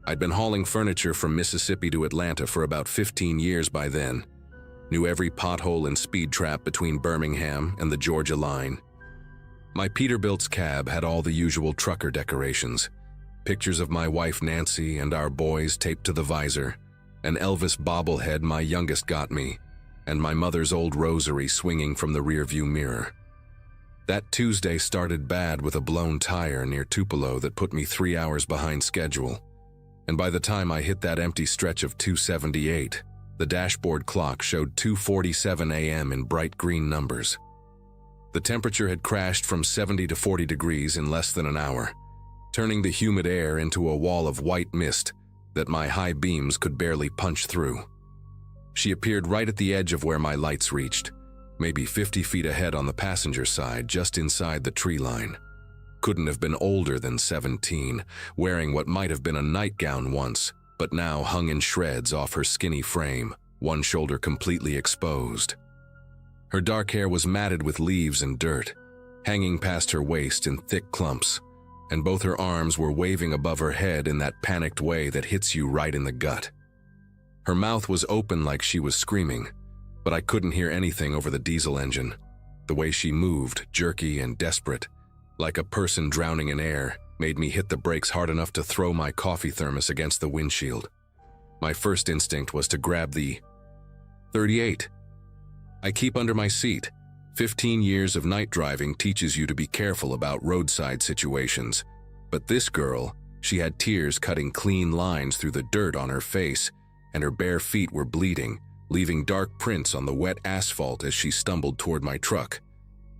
I'd been hauling furniture from Mississippi to Atlanta for about 15 years by then, knew every pothole and speed trap between Birmingham and the Georgia line. My Peterbilt's cab had all the usual trucker decorations, pictures of my wife Nancy and our boys taped to the visor, an Elvis bobblehead my youngest got me, and my mother's old rosary swinging from the rearview mirror. That Tuesday started bad with a blown tire near Tupelo that put me 3 hours behind schedule, and by the time I hit that empty stretch of 278, the dashboard clock showed 2:47 a.m. in bright green numbers. The temperature had crashed from 70 to 40 degrees in less than an hour, turning the humid air into a wall of white mist that my high beams could barely punch through. She appeared right at the edge of where my lights reached, maybe 50 feet ahead on the passenger side, just inside the tree line. Couldn't have been older than 17, wearing what might have been a nightgown once, but now hung in shreds off her skinny frame, one shoulder completely exposed. Her dark hair was matted with leaves and dirt, hanging past her waist in thick clumps, and both her arms were waving above her head in that panicked way that hits you right in the gut. Her mouth was open like she was screaming, but I couldn't hear anything over the diesel engine. The way she moved, jerky and desperate, like a person drowning in air, made me hit the brakes hard enough to throw my coffee thermos against the windshield. My first instinct was to grab the .38 I keep under my seat. 15 years of night driving teaches you to be careful about roadside situations. But this girl, she had tears cutting clean lines through the dirt on her face, and her bare feet were bleeding, leaving dark prints on the wet asphalt as she stumbled toward my truck.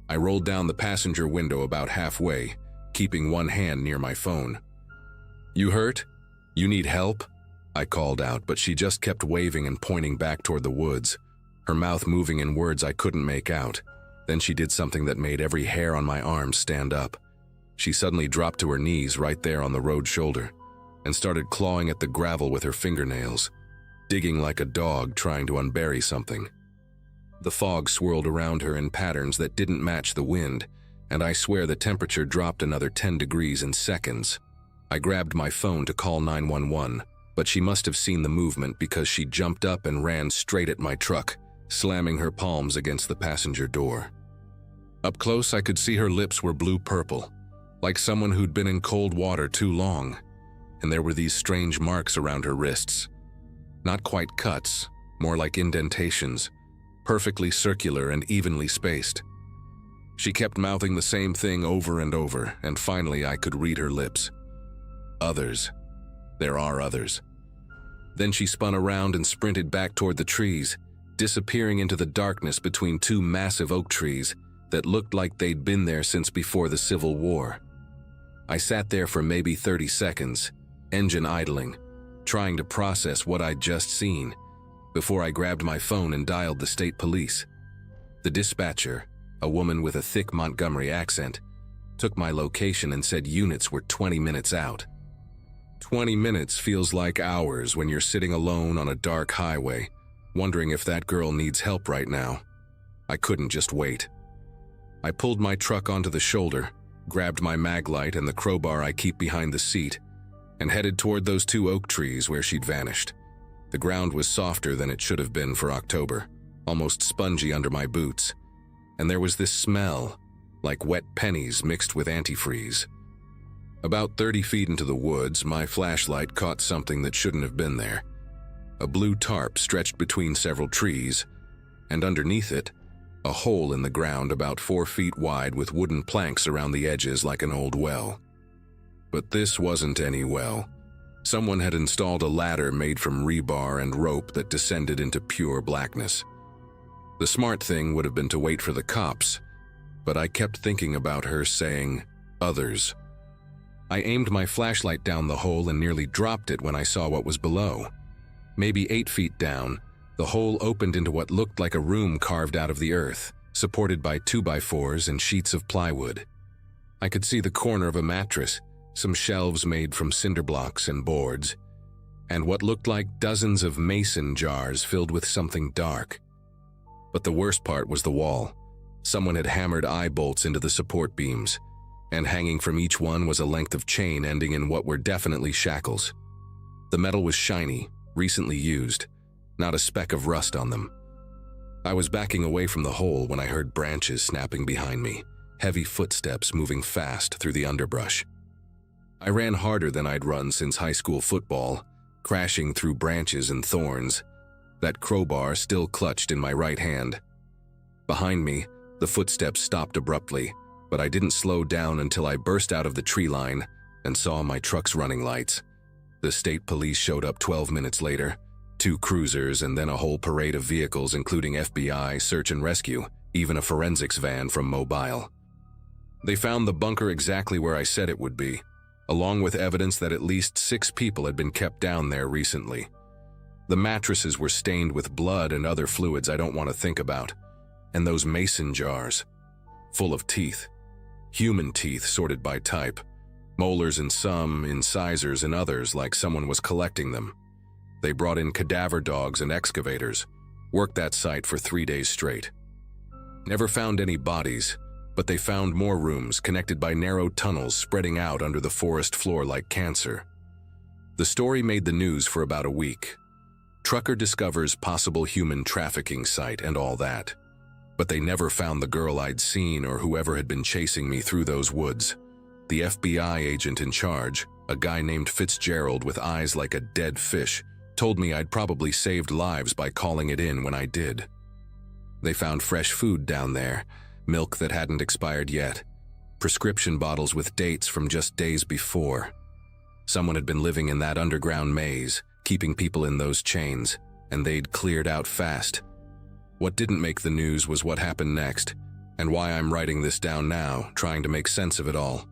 I rolled down the passenger window about halfway, keeping one hand near my phone. "You hurt? You need help?" I called out, but she just kept waving and pointing back toward the woods, her mouth moving in words I couldn't make out. Then she did something that made every hair on my arm stand up. She suddenly dropped to her knees right there on the road shoulder and started clawing at the gravel with her fingernails, digging like a dog trying to unbury something. The fog swirled around her in patterns that didn't match the wind, and I swear the temperature dropped another 10 degrees in seconds. I grabbed my phone to call 911, but she must have seen the movement because she jumped up and ran straight at my truck, slamming her palms against the passenger door. Up close, I could see her lips were blue-purple, like someone who'd been in cold water too long, and there were these strange marks around her wrists. Not quite cuts, more like indentations, perfectly circular and evenly spaced. She kept mouthing the same thing over and over, and finally I could read her lips. Others. There are others. Then she spun around and sprinted back toward the trees, disappearing into the darkness between two massive oak trees that looked like they'd been there since before the Civil War. I sat there for maybe 30 seconds, engine idling, trying to process what I'd just seen, before I grabbed my phone and dialed the state police. The dispatcher, a woman with a thick Montgomery accent, took my location and said units were 20 minutes out. 20 minutes feels like hours when you're sitting alone on a dark highway, wondering if that girl needs help right now. I couldn't just wait. I pulled my truck onto the shoulder, grabbed my mag light and the crowbar I keep behind the seat, and headed toward those two oak trees where she'd vanished. The ground was softer than it should have been for October, almost spongy under my boots, and there was this smell, like wet pennies mixed with antifreeze. About 30 feet into the woods, my flashlight caught something that shouldn't have been there. A blue tarp stretched between several trees, and underneath it, a hole in the ground about 4 feet wide with wooden planks around the edges like an old well. But this wasn't any well. Someone had installed a ladder made from rebar and rope that descended into pure blackness. The smart thing would have been to wait for the cops, but I kept thinking about her saying, "Others." I aimed my flashlight down the hole and nearly dropped it when I saw what was below. Maybe 8 feet down, the hole opened into what looked like a room carved out of the earth, supported by 2x4s and sheets of plywood. I could see the corner of a mattress, some shelves made from cinder blocks and boards, and what looked like dozens of mason jars filled with something dark. But the worst part was the wall. Someone had hammered eye bolts into the support beams, and hanging from each one was a length of chain ending in what were definitely shackles. The metal was shiny, recently used, not a speck of rust on them. I was backing away from the hole when I heard branches snapping behind me, heavy footsteps moving fast through the underbrush. I ran harder than I'd run since high school football, crashing through branches and thorns, that crowbar still clutched in my right hand. Behind me, the footsteps stopped abruptly, but I didn't slow down until I burst out of the tree line and saw my truck's running lights. The state police showed up 12 minutes later, 2 cruisers and then a whole parade of vehicles including FBI, search and rescue, even a forensics van from Mobile. They found the bunker exactly where I said it would be, along with evidence that at least 6 people had been kept down there recently. The mattresses were stained with blood and other fluids I don't want to think about, and those mason jars, full of teeth. Human teeth sorted by type, molars in some, incisors in others like someone was collecting them. They brought in cadaver dogs and excavators, worked that site for 3 days straight. Never found any bodies, but they found more rooms connected by narrow tunnels spreading out under the forest floor like cancer. The story made the news for about a week. Trucker discovers possible human trafficking site and all that. But they never found the girl I'd seen or whoever had been chasing me through those woods. The FBI agent in charge, a guy named Fitzgerald with eyes like a dead fish, told me I'd probably saved lives by calling it in when I did. They found fresh food down there, milk that hadn't expired yet, prescription bottles with dates from just days before. Someone had been living in that underground maze, keeping people in those chains, and they'd cleared out fast. What didn't make the news was what happened next, and why I'm writing this down now, trying to make sense of it all.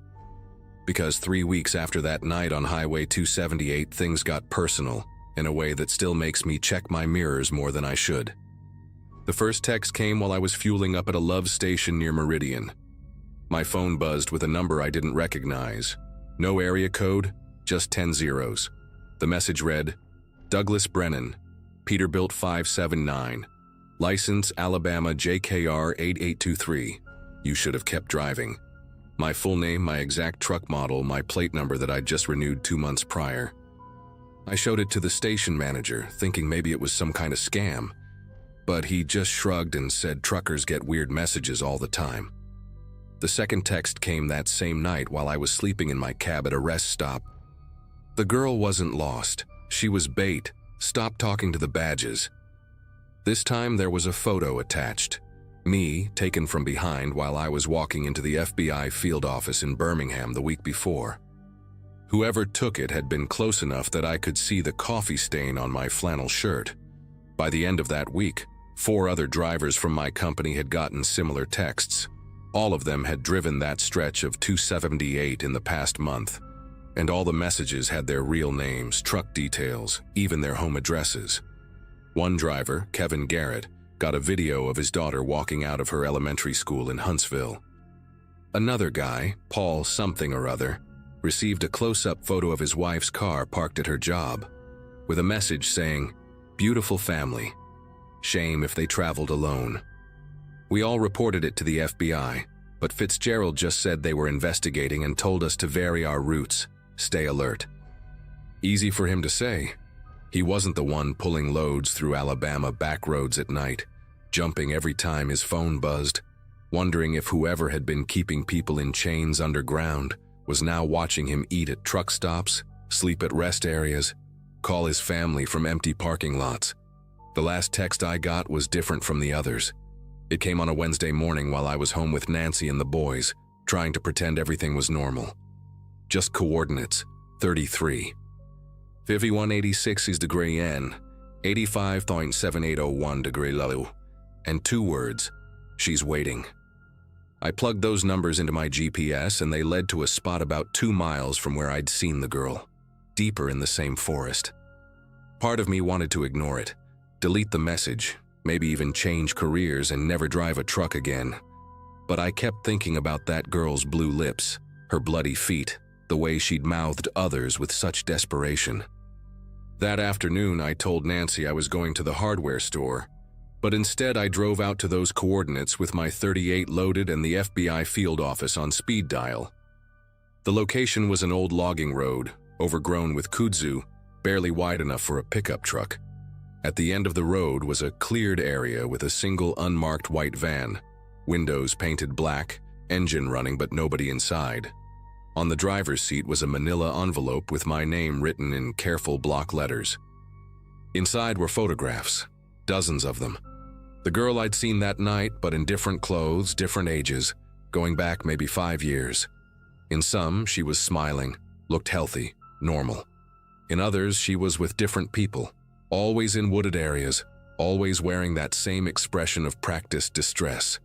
Because 3 weeks after that night on Highway 278, things got personal, in a way that still makes me check my mirrors more than I should. The first text came while I was fueling up at a love station near Meridian. My phone buzzed with a number I didn't recognize. No area code, just 10 zeros. The message read, "Douglas Brennan, Peterbilt 579. License Alabama JKR 8823. You should have kept driving. My full name, my exact truck model, my plate number that I'd just renewed 2 months prior. I showed it to the station manager, thinking maybe it was some kind of scam, but he just shrugged and said truckers get weird messages all the time. The second text came that same night while I was sleeping in my cab at a rest stop. The girl wasn't lost. She was bait. Stop talking to the badges. This time there was a photo attached. Me, taken from behind while I was walking into the FBI field office in Birmingham the week before. Whoever took it had been close enough that I could see the coffee stain on my flannel shirt. By the end of that week, 4 other drivers from my company had gotten similar texts. All of them had driven that stretch of 278 in the past month, and all the messages had their real names, truck details, even their home addresses. One driver, Kevin Garrett, got a video of his daughter walking out of her elementary school in Huntsville. Another guy, Paul something or other, received a close-up photo of his wife's car parked at her job, with a message saying, "Beautiful family. Shame if they traveled alone." We all reported it to the FBI, but Fitzgerald just said they were investigating and told us to vary our routes, stay alert. Easy for him to say. He wasn't the one pulling loads through Alabama back roads at night, jumping every time his phone buzzed, wondering if whoever had been keeping people in chains underground was now watching him eat at truck stops, sleep at rest areas, call his family from empty parking lots. The last text I got was different from the others. It came on a Wednesday morning while I was home with Nancy and the boys, trying to pretend everything was normal. Just coordinates, 33. 5186 degree N, 85.7801 degree Lulu, and 2 words, "She's waiting." I plugged those numbers into my GPS and they led to a spot about 2 miles from where I'd seen the girl, deeper in the same forest. Part of me wanted to ignore it, delete the message, maybe even change careers and never drive a truck again. But I kept thinking about that girl's blue lips, her bloody feet, the way she'd mouthed others with such desperation. That afternoon, I told Nancy I was going to the hardware store, but instead I drove out to those coordinates with my .38 loaded and the FBI field office on speed dial. The location was an old logging road, overgrown with kudzu, barely wide enough for a pickup truck. At the end of the road was a cleared area with a single unmarked white van, windows painted black, engine running but nobody inside. On the driver's seat was a manila envelope with my name written in careful block letters. Inside were photographs, dozens of them. The girl I'd seen that night, but in different clothes, different ages, going back maybe 5 years. In some, she was smiling, looked healthy, normal. In others, she was with different people, always in wooded areas, always wearing that same expression of practiced distress.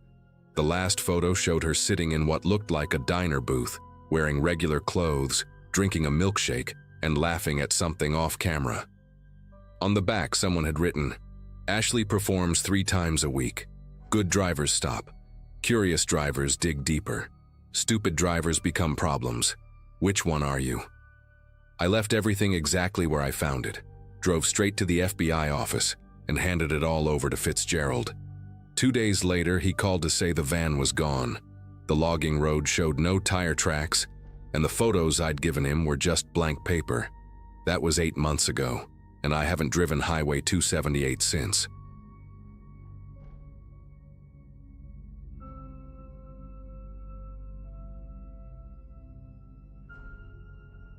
The last photo showed her sitting in what looked like a diner booth, wearing regular clothes, drinking a milkshake, and laughing at something off camera. On the back, someone had written, "Ashley performs 3 times a week. Good drivers stop. Curious drivers dig deeper. Stupid drivers become problems. Which one are you?" I left everything exactly where I found it, drove straight to the FBI office, and handed it all over to Fitzgerald. 2 days later, he called to say the van was gone. The logging road showed no tire tracks, and the photos I'd given him were just blank paper. That was 8 months ago, and I haven't driven Highway 278 since.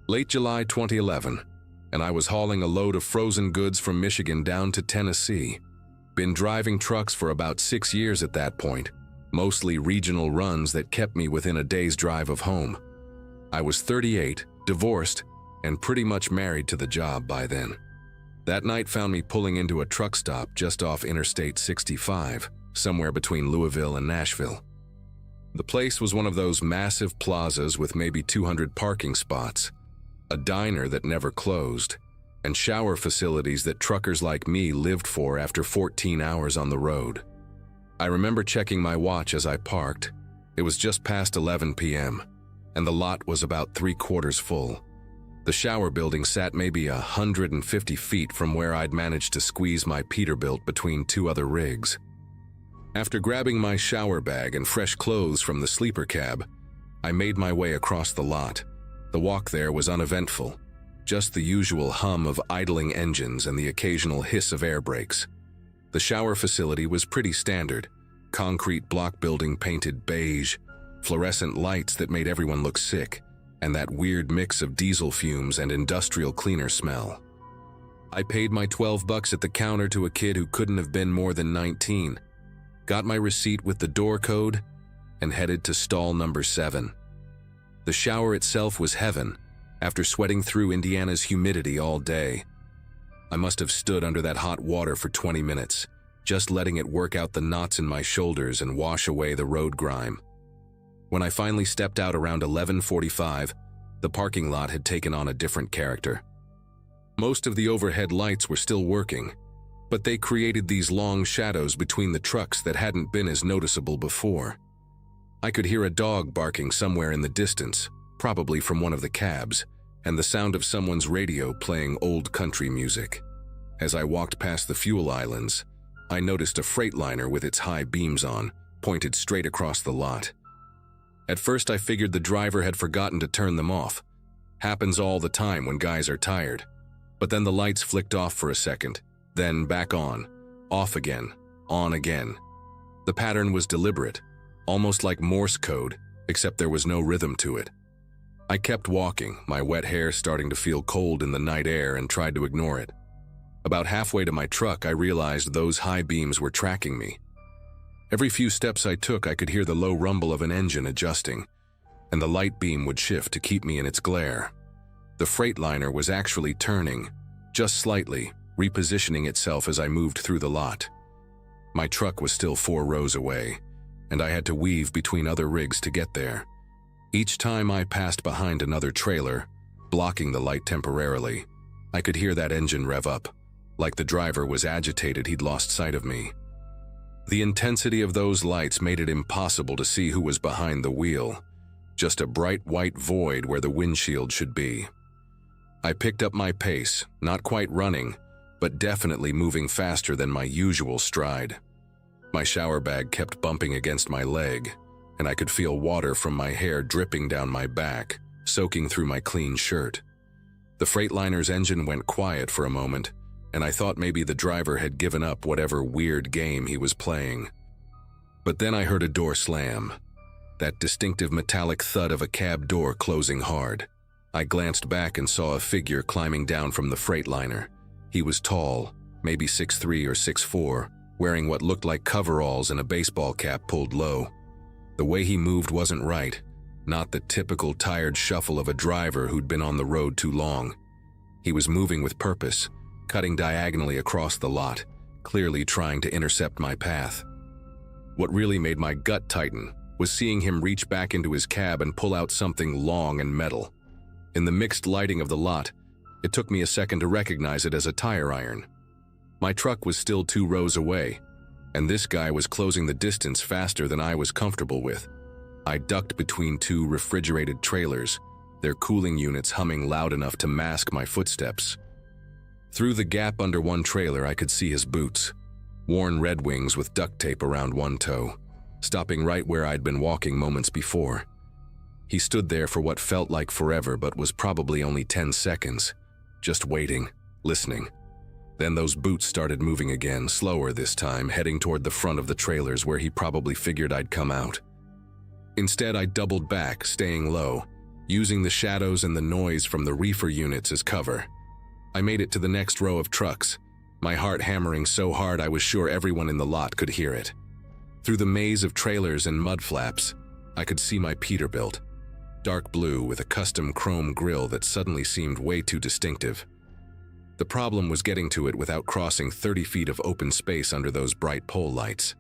Late July 2011, and I was hauling a load of frozen goods from Michigan down to Tennessee. Been driving trucks for about 6 years at that point, mostly regional runs that kept me within a day's drive of home. I was 38, divorced, and pretty much married to the job by then. That night found me pulling into a truck stop just off Interstate 65, somewhere between Louisville and Nashville. The place was one of those massive plazas with maybe 200 parking spots, a diner that never closed, and shower facilities that truckers like me lived for after 14 hours on the road. I remember checking my watch as I parked. It was just past 11 p.m., and the lot was about 3/4 full. The shower building sat maybe 150 feet from where I'd managed to squeeze my Peterbilt between 2 other rigs. After grabbing my shower bag and fresh clothes from the sleeper cab, I made my way across the lot. The walk there was uneventful, just the usual hum of idling engines and the occasional hiss of air brakes. The shower facility was pretty standard, concrete block building painted beige, fluorescent lights that made everyone look sick, and that weird mix of diesel fumes and industrial cleaner smell. I paid my $12 at the counter to a kid who couldn't have been more than 19, got my receipt with the door code, and headed to stall number 7. The shower itself was heaven, after sweating through Indiana's humidity all day. I must have stood under that hot water for 20 minutes, just letting it work out the knots in my shoulders and wash away the road grime. When I finally stepped out around 11:45, the parking lot had taken on a different character. Most of the overhead lights were still working, but they created these long shadows between the trucks that hadn't been as noticeable before. I could hear a dog barking somewhere in the distance, probably from one of the cabs, and the sound of someone's radio playing old country music. As I walked past the fuel islands, I noticed a Freightliner with its high beams on, pointed straight across the lot. At first I figured the driver had forgotten to turn them off. Happens all the time when guys are tired. But then the lights flicked off for a second, then back on, off again, on again. The pattern was deliberate, almost like Morse code, except there was no rhythm to it. I kept walking, my wet hair starting to feel cold in the night air, and tried to ignore it. About halfway to my truck, I realized those high beams were tracking me. Every few steps I took, I could hear the low rumble of an engine adjusting, and the light beam would shift to keep me in its glare. The Freightliner was actually turning, just slightly, repositioning itself as I moved through the lot. My truck was still 4 rows away, and I had to weave between other rigs to get there. Each time I passed behind another trailer, blocking the light temporarily, I could hear that engine rev up, like the driver was agitated he'd lost sight of me. The intensity of those lights made it impossible to see who was behind the wheel, just a bright white void where the windshield should be. I picked up my pace, not quite running, but definitely moving faster than my usual stride. My shower bag kept bumping against my leg, and I could feel water from my hair dripping down my back, soaking through my clean shirt. The Freightliner's engine went quiet for a moment, and I thought maybe the driver had given up whatever weird game he was playing. But then I heard a door slam, that distinctive metallic thud of a cab door closing hard. I glanced back and saw a figure climbing down from the Freightliner. He was tall, maybe 6'3" or 6'4", wearing what looked like coveralls and a baseball cap pulled low. The way he moved wasn't right, not the typical tired shuffle of a driver who'd been on the road too long. He was moving with purpose, cutting diagonally across the lot, clearly trying to intercept my path. What really made my gut tighten was seeing him reach back into his cab and pull out something long and metal. In the mixed lighting of the lot, it took me a second to recognize it as a tire iron. My truck was still 2 rows away, and this guy was closing the distance faster than I was comfortable with. I ducked between 2 refrigerated trailers, their cooling units humming loud enough to mask my footsteps. Through the gap under one trailer, I could see his boots, worn Red Wings with duct tape around one toe, stopping right where I'd been walking moments before. He stood there for what felt like forever, but was probably only 10 seconds, just waiting, listening. Then those boots started moving again, slower this time, heading toward the front of the trailers where he probably figured I'd come out. Instead, I doubled back, staying low, using the shadows and the noise from the reefer units as cover. I made it to the next row of trucks, my heart hammering so hard I was sure everyone in the lot could hear it. Through the maze of trailers and mud flaps, I could see my Peterbilt, dark blue with a custom chrome grille that suddenly seemed way too distinctive. The problem was getting to it without crossing 30 feet of open space under those bright pole lights.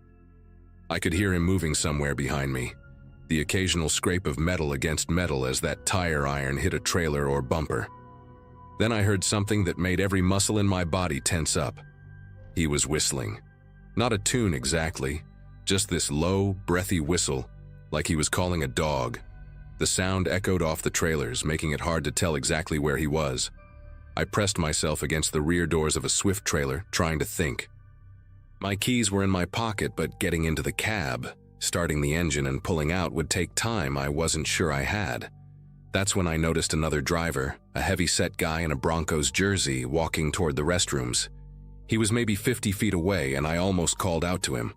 I could hear him moving somewhere behind me, the occasional scrape of metal against metal as that tire iron hit a trailer or bumper. Then I heard something that made every muscle in my body tense up. He was whistling. Not a tune exactly, just this low, breathy whistle, like he was calling a dog. The sound echoed off the trailers, making it hard to tell exactly where he was. I pressed myself against the rear doors of a Swift trailer, trying to think. My keys were in my pocket, but getting into the cab, starting the engine and pulling out would take time I wasn't sure I had. That's when I noticed another driver, a heavy-set guy in a Broncos jersey, walking toward the restrooms. He was maybe 50 feet away, and I almost called out to him.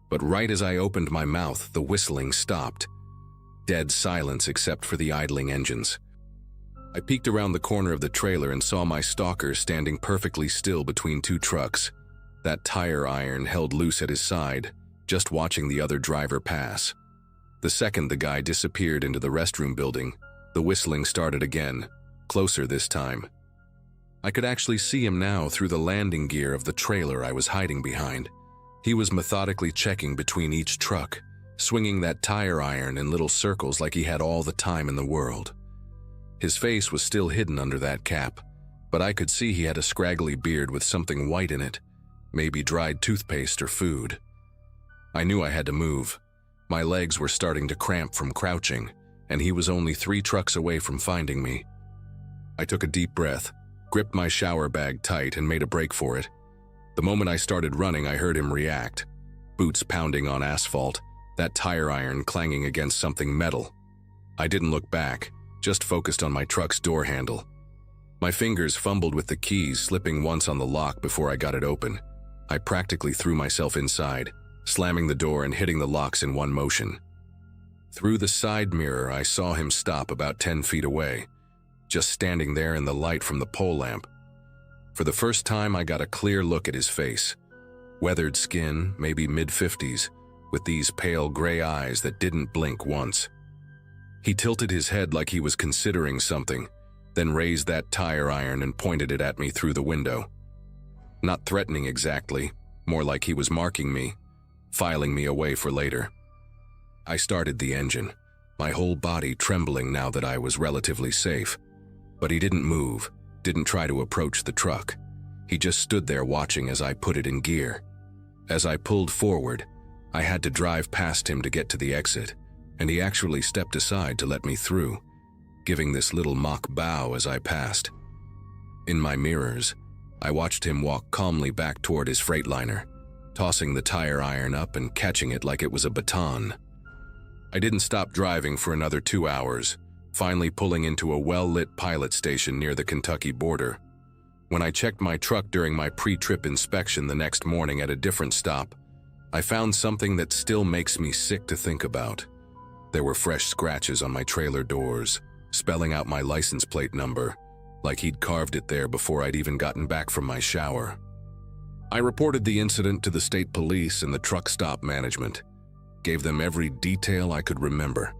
But right as I opened my mouth, the whistling stopped. Dead silence except for the idling engines. I peeked around the corner of the trailer and saw my stalker standing perfectly still between two trucks, that tire iron held loose at his side, just watching the other driver pass. The second the guy disappeared into the restroom building, the whistling started again, closer this time. I could actually see him now through the landing gear of the trailer I was hiding behind. He was methodically checking between each truck, swinging that tire iron in little circles like he had all the time in the world. His face was still hidden under that cap, but I could see he had a scraggly beard with something white in it, maybe dried toothpaste or food. I knew I had to move. My legs were starting to cramp from crouching, and he was only 3 trucks away from finding me. I took a deep breath, gripped my shower bag tight, and made a break for it. The moment I started running, I heard him react. Boots pounding on asphalt, that tire iron clanging against something metal. I didn't look back, just focused on my truck's door handle. My fingers fumbled with the keys, slipping once on the lock before I got it open. I practically threw myself inside, slamming the door and hitting the locks in one motion. Through the side mirror, I saw him stop about 10 feet away, just standing there in the light from the pole lamp. For the first time, I got a clear look at his face. Weathered skin, maybe mid-50s, with these pale gray eyes that didn't blink once. He tilted his head like he was considering something, then raised that tire iron and pointed it at me through the window. Not threatening exactly, more like he was marking me, filing me away for later. I started the engine, my whole body trembling now that I was relatively safe. But he didn't move, didn't try to approach the truck. He just stood there watching as I put it in gear. As I pulled forward, I had to drive past him to get to the exit, and he actually stepped aside to let me through, giving this little mock bow as I passed. In my mirrors, I watched him walk calmly back toward his Freightliner, tossing the tire iron up and catching it like it was a baton. I didn't stop driving for another 2 hours, finally pulling into a well-lit pilot station near the Kentucky border. When I checked my truck during my pre-trip inspection the next morning at a different stop, I found something that still makes me sick to think about. There were fresh scratches on my trailer doors, spelling out my license plate number, like he'd carved it there before I'd even gotten back from my shower. I reported the incident to the state police and the truck stop management, gave them every detail I could remember.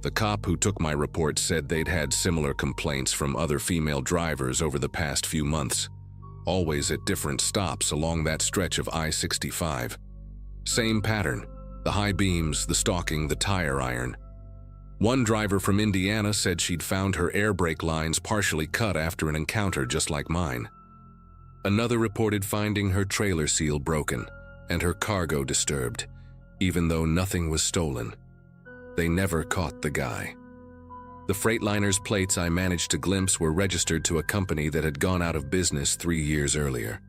The cop who took my report said they'd had similar complaints from other female drivers over the past few months, always at different stops along that stretch of I-65. Same pattern, the high beams, the stalking, the tire iron. One driver from Indiana said she'd found her air brake lines partially cut after an encounter just like mine. Another reported finding her trailer seal broken and her cargo disturbed, even though nothing was stolen. They never caught the guy. The Freightliner's plates I managed to glimpse were registered to a company that had gone out of business 3 years earlier.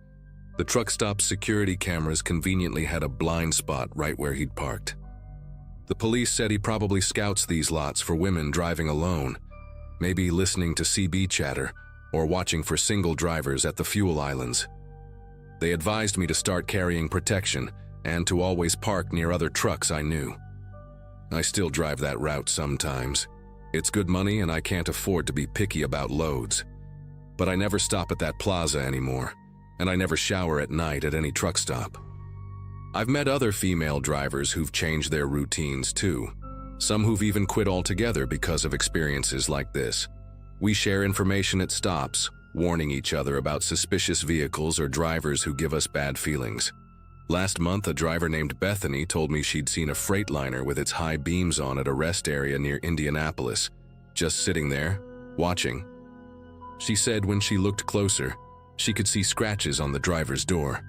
The truck stop's security cameras conveniently had a blind spot right where he'd parked. The police said he probably scouts these lots for women driving alone, maybe listening to CB chatter or watching for single drivers at the fuel islands. They advised me to start carrying protection and to always park near other trucks I knew. I still drive that route sometimes. It's good money and I can't afford to be picky about loads. But I never stop at that plaza anymore, and I never shower at night at any truck stop. I've met other female drivers who've changed their routines too, some who've even quit altogether because of experiences like this. We share information at stops, warning each other about suspicious vehicles or drivers who give us bad feelings. Last month, a driver named Bethany told me she'd seen a Freightliner with its high beams on at a rest area near Indianapolis, just sitting there, watching. She said when she looked closer, she could see scratches on the driver's door.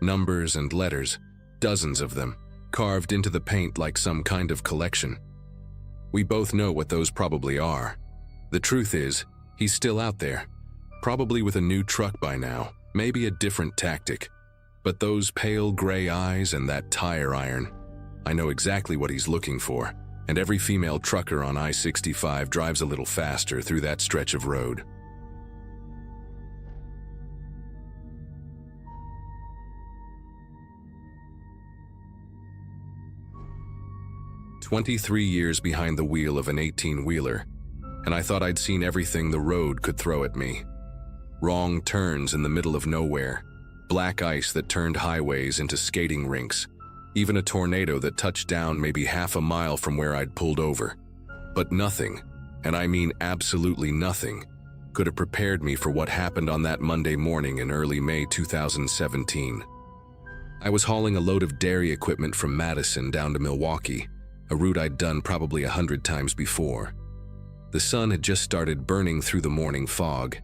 Numbers and letters, dozens of them, carved into the paint like some kind of collection. We both know what those probably are. The truth is, he's still out there, probably with a new truck by now, maybe a different tactic. But those pale gray eyes and that tire iron, I know exactly what he's looking for, and every female trucker on I-65 drives a little faster through that stretch of road. "23 years behind the wheel of an 18-wheeler, and I thought I'd seen everything the road could throw at me. Wrong turns in the middle of nowhere, black ice that turned highways into skating rinks, even a tornado that touched down maybe half a mile from where I'd pulled over. But nothing, and I mean absolutely nothing, could have prepared me for what happened on that Monday morning in early May 2017. I was hauling a load of dairy equipment from Madison down to Milwaukee, a route I'd done probably 100 times before. The sun had just started burning through the morning fog,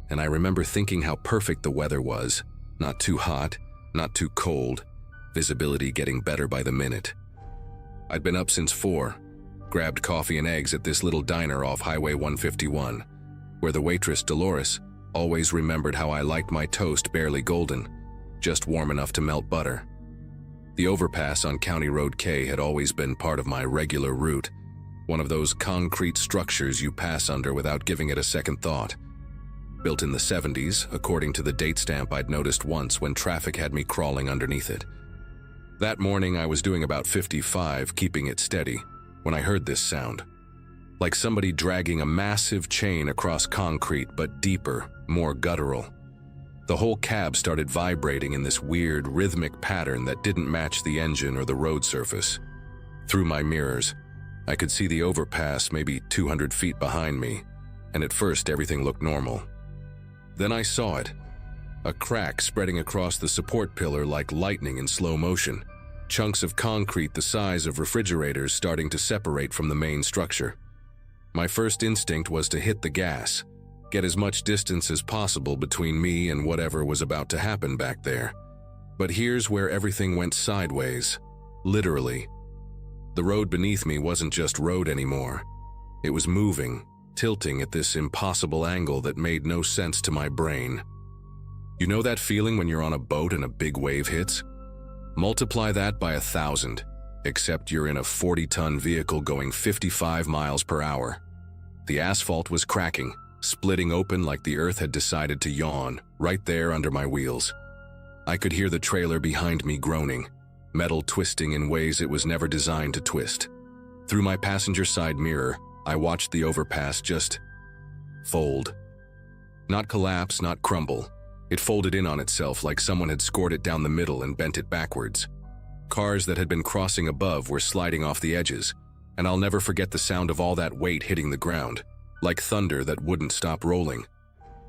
and I remember thinking how perfect the weather was. Not too hot, not too cold, visibility getting better by the minute. I'd been up since 4, grabbed coffee and eggs at this little diner off Highway 151, where the waitress, Dolores, always remembered how I liked my toast barely golden, just warm enough to melt butter. The overpass on County Road K had always been part of my regular route, one of those concrete structures you pass under without giving it a second thought. Built in the 70s, according to the date stamp I'd noticed once when traffic had me crawling underneath it. That morning I was doing about 55, keeping it steady, when I heard this sound. Like somebody dragging a massive chain across concrete, but deeper, more guttural. The whole cab started vibrating in this weird, rhythmic pattern that didn't match the engine or the road surface. Through my mirrors, I could see the overpass maybe 200 feet behind me, and at first everything looked normal. Then I saw it, a crack spreading across the support pillar like lightning in slow motion, chunks of concrete the size of refrigerators starting to separate from the main structure. My first instinct was to hit the gas, get as much distance as possible between me and whatever was about to happen back there. But here's where everything went sideways, literally. The road beneath me wasn't just road anymore. It was moving, tilting at this impossible angle that made no sense to my brain. You know that feeling when you're on a boat and a big wave hits? Multiply that by 1,000, except you're in a 40-ton vehicle going 55 miles per hour. The asphalt was cracking, splitting open like the earth had decided to yawn, right there under my wheels. I could hear the trailer behind me groaning, metal twisting in ways it was never designed to twist. Through my passenger side mirror, I watched the overpass just fold. Not collapse, not crumble. It folded in on itself like someone had scored it down the middle and bent it backwards. Cars that had been crossing above were sliding off the edges, and I'll never forget the sound of all that weight hitting the ground, like thunder that wouldn't stop rolling.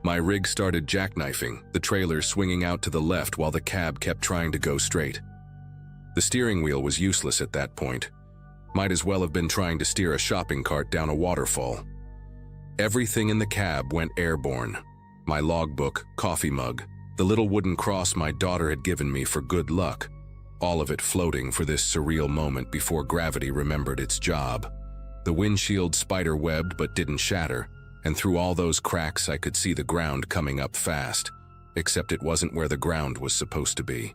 My rig started jackknifing, the trailer swinging out to the left while the cab kept trying to go straight. The steering wheel was useless at that point. Might as well have been trying to steer a shopping cart down a waterfall. Everything in the cab went airborne. My logbook, coffee mug, the little wooden cross my daughter had given me for good luck, all of it floating for this surreal moment before gravity remembered its job. The windshield spider-webbed but didn't shatter, and through all those cracks I could see the ground coming up fast, except it wasn't where the ground was supposed to be.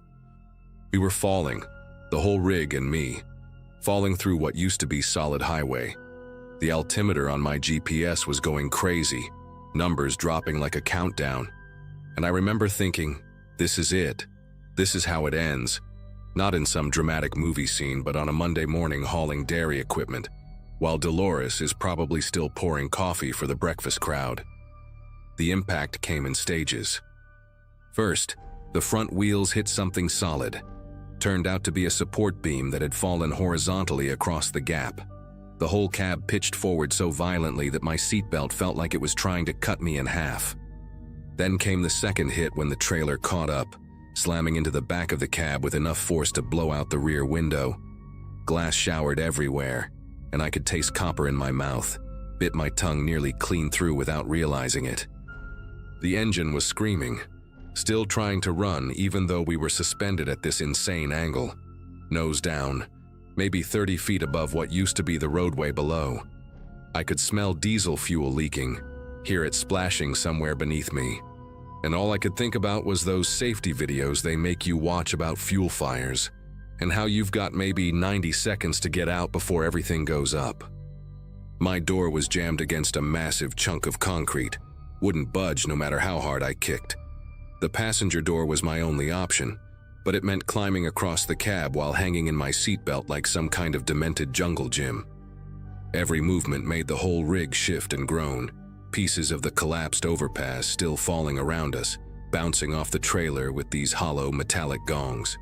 We were falling, the whole rig and me, falling through what used to be solid highway. The altimeter on my GPS was going crazy, numbers dropping like a countdown, and I remember thinking, this is it. This is how it ends. Not in some dramatic movie scene, but on a Monday morning hauling dairy equipment, while Dolores is probably still pouring coffee for the breakfast crowd. The impact came in stages. First, the front wheels hit something solid. Turned out to be a support beam that had fallen horizontally across the gap. The whole cab pitched forward so violently that my seatbelt felt like it was trying to cut me in half. Then came the second hit when the trailer caught up, slamming into the back of the cab with enough force to blow out the rear window. Glass showered everywhere, and I could taste copper in my mouth, bit my tongue nearly clean through without realizing it. The engine was screaming, still trying to run even though we were suspended at this insane angle, nose down, maybe 30 feet above what used to be the roadway below. I could smell diesel fuel leaking, hear it splashing somewhere beneath me. and all I could think about was those safety videos they make you watch about fuel fires, and how you've got maybe 90 seconds to get out before everything goes up. My door was jammed against a massive chunk of concrete, wouldn't budge no matter how hard I kicked. The passenger door was my only option, but it meant climbing across the cab while hanging in my seatbelt like some kind of demented jungle gym. Every movement made the whole rig shift and groan, pieces of the collapsed overpass still falling around us, bouncing off the trailer with these hollow metallic gongs.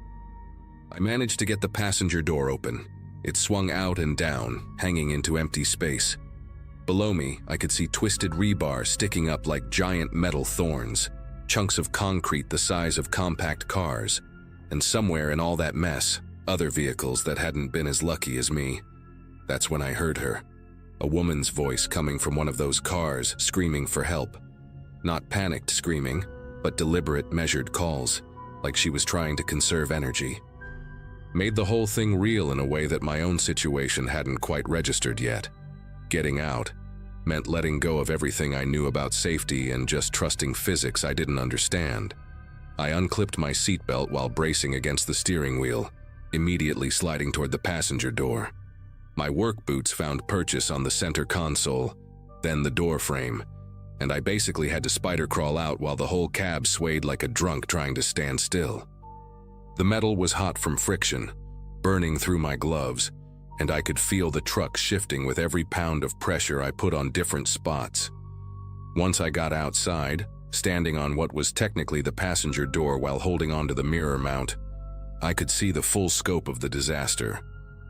I managed to get the passenger door open. It swung out and down, hanging into empty space. Below me, I could see twisted rebar sticking up like giant metal thorns, chunks of concrete the size of compact cars, and somewhere in all that mess, other vehicles that hadn't been as lucky as me. That's when I heard her. A woman's voice coming from one of those cars, screaming for help. Not panicked screaming, but deliberate, measured calls, like she was trying to conserve energy. Made the whole thing real in a way that my own situation hadn't quite registered yet. Getting out meant letting go of everything I knew about safety and just trusting physics I didn't understand. I unclipped my seatbelt while bracing against the steering wheel, immediately sliding toward the passenger door. My work boots found purchase on the center console, then the door frame, and I basically had to spider crawl out while the whole cab swayed like a drunk trying to stand still. The metal was hot from friction, burning through my gloves, and I could feel the truck shifting with every pound of pressure I put on different spots. Once I got outside, standing on what was technically the passenger door while holding onto the mirror mount, I could see the full scope of the disaster.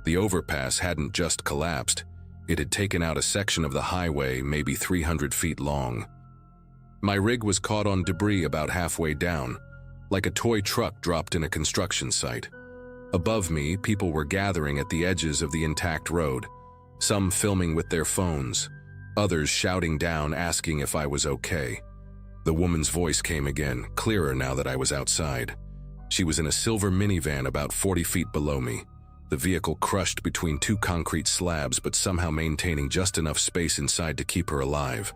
The overpass hadn't just collapsed, it had taken out a section of the highway maybe 300 feet long. My rig was caught on debris about halfway down, like a toy truck dropped in a construction site. Above me, people were gathering at the edges of the intact road, some filming with their phones, others shouting down asking if I was okay. The woman's voice came again, clearer now that I was outside. She was in a silver minivan about 40 feet below me, the vehicle crushed between two concrete slabs but somehow maintaining just enough space inside to keep her alive.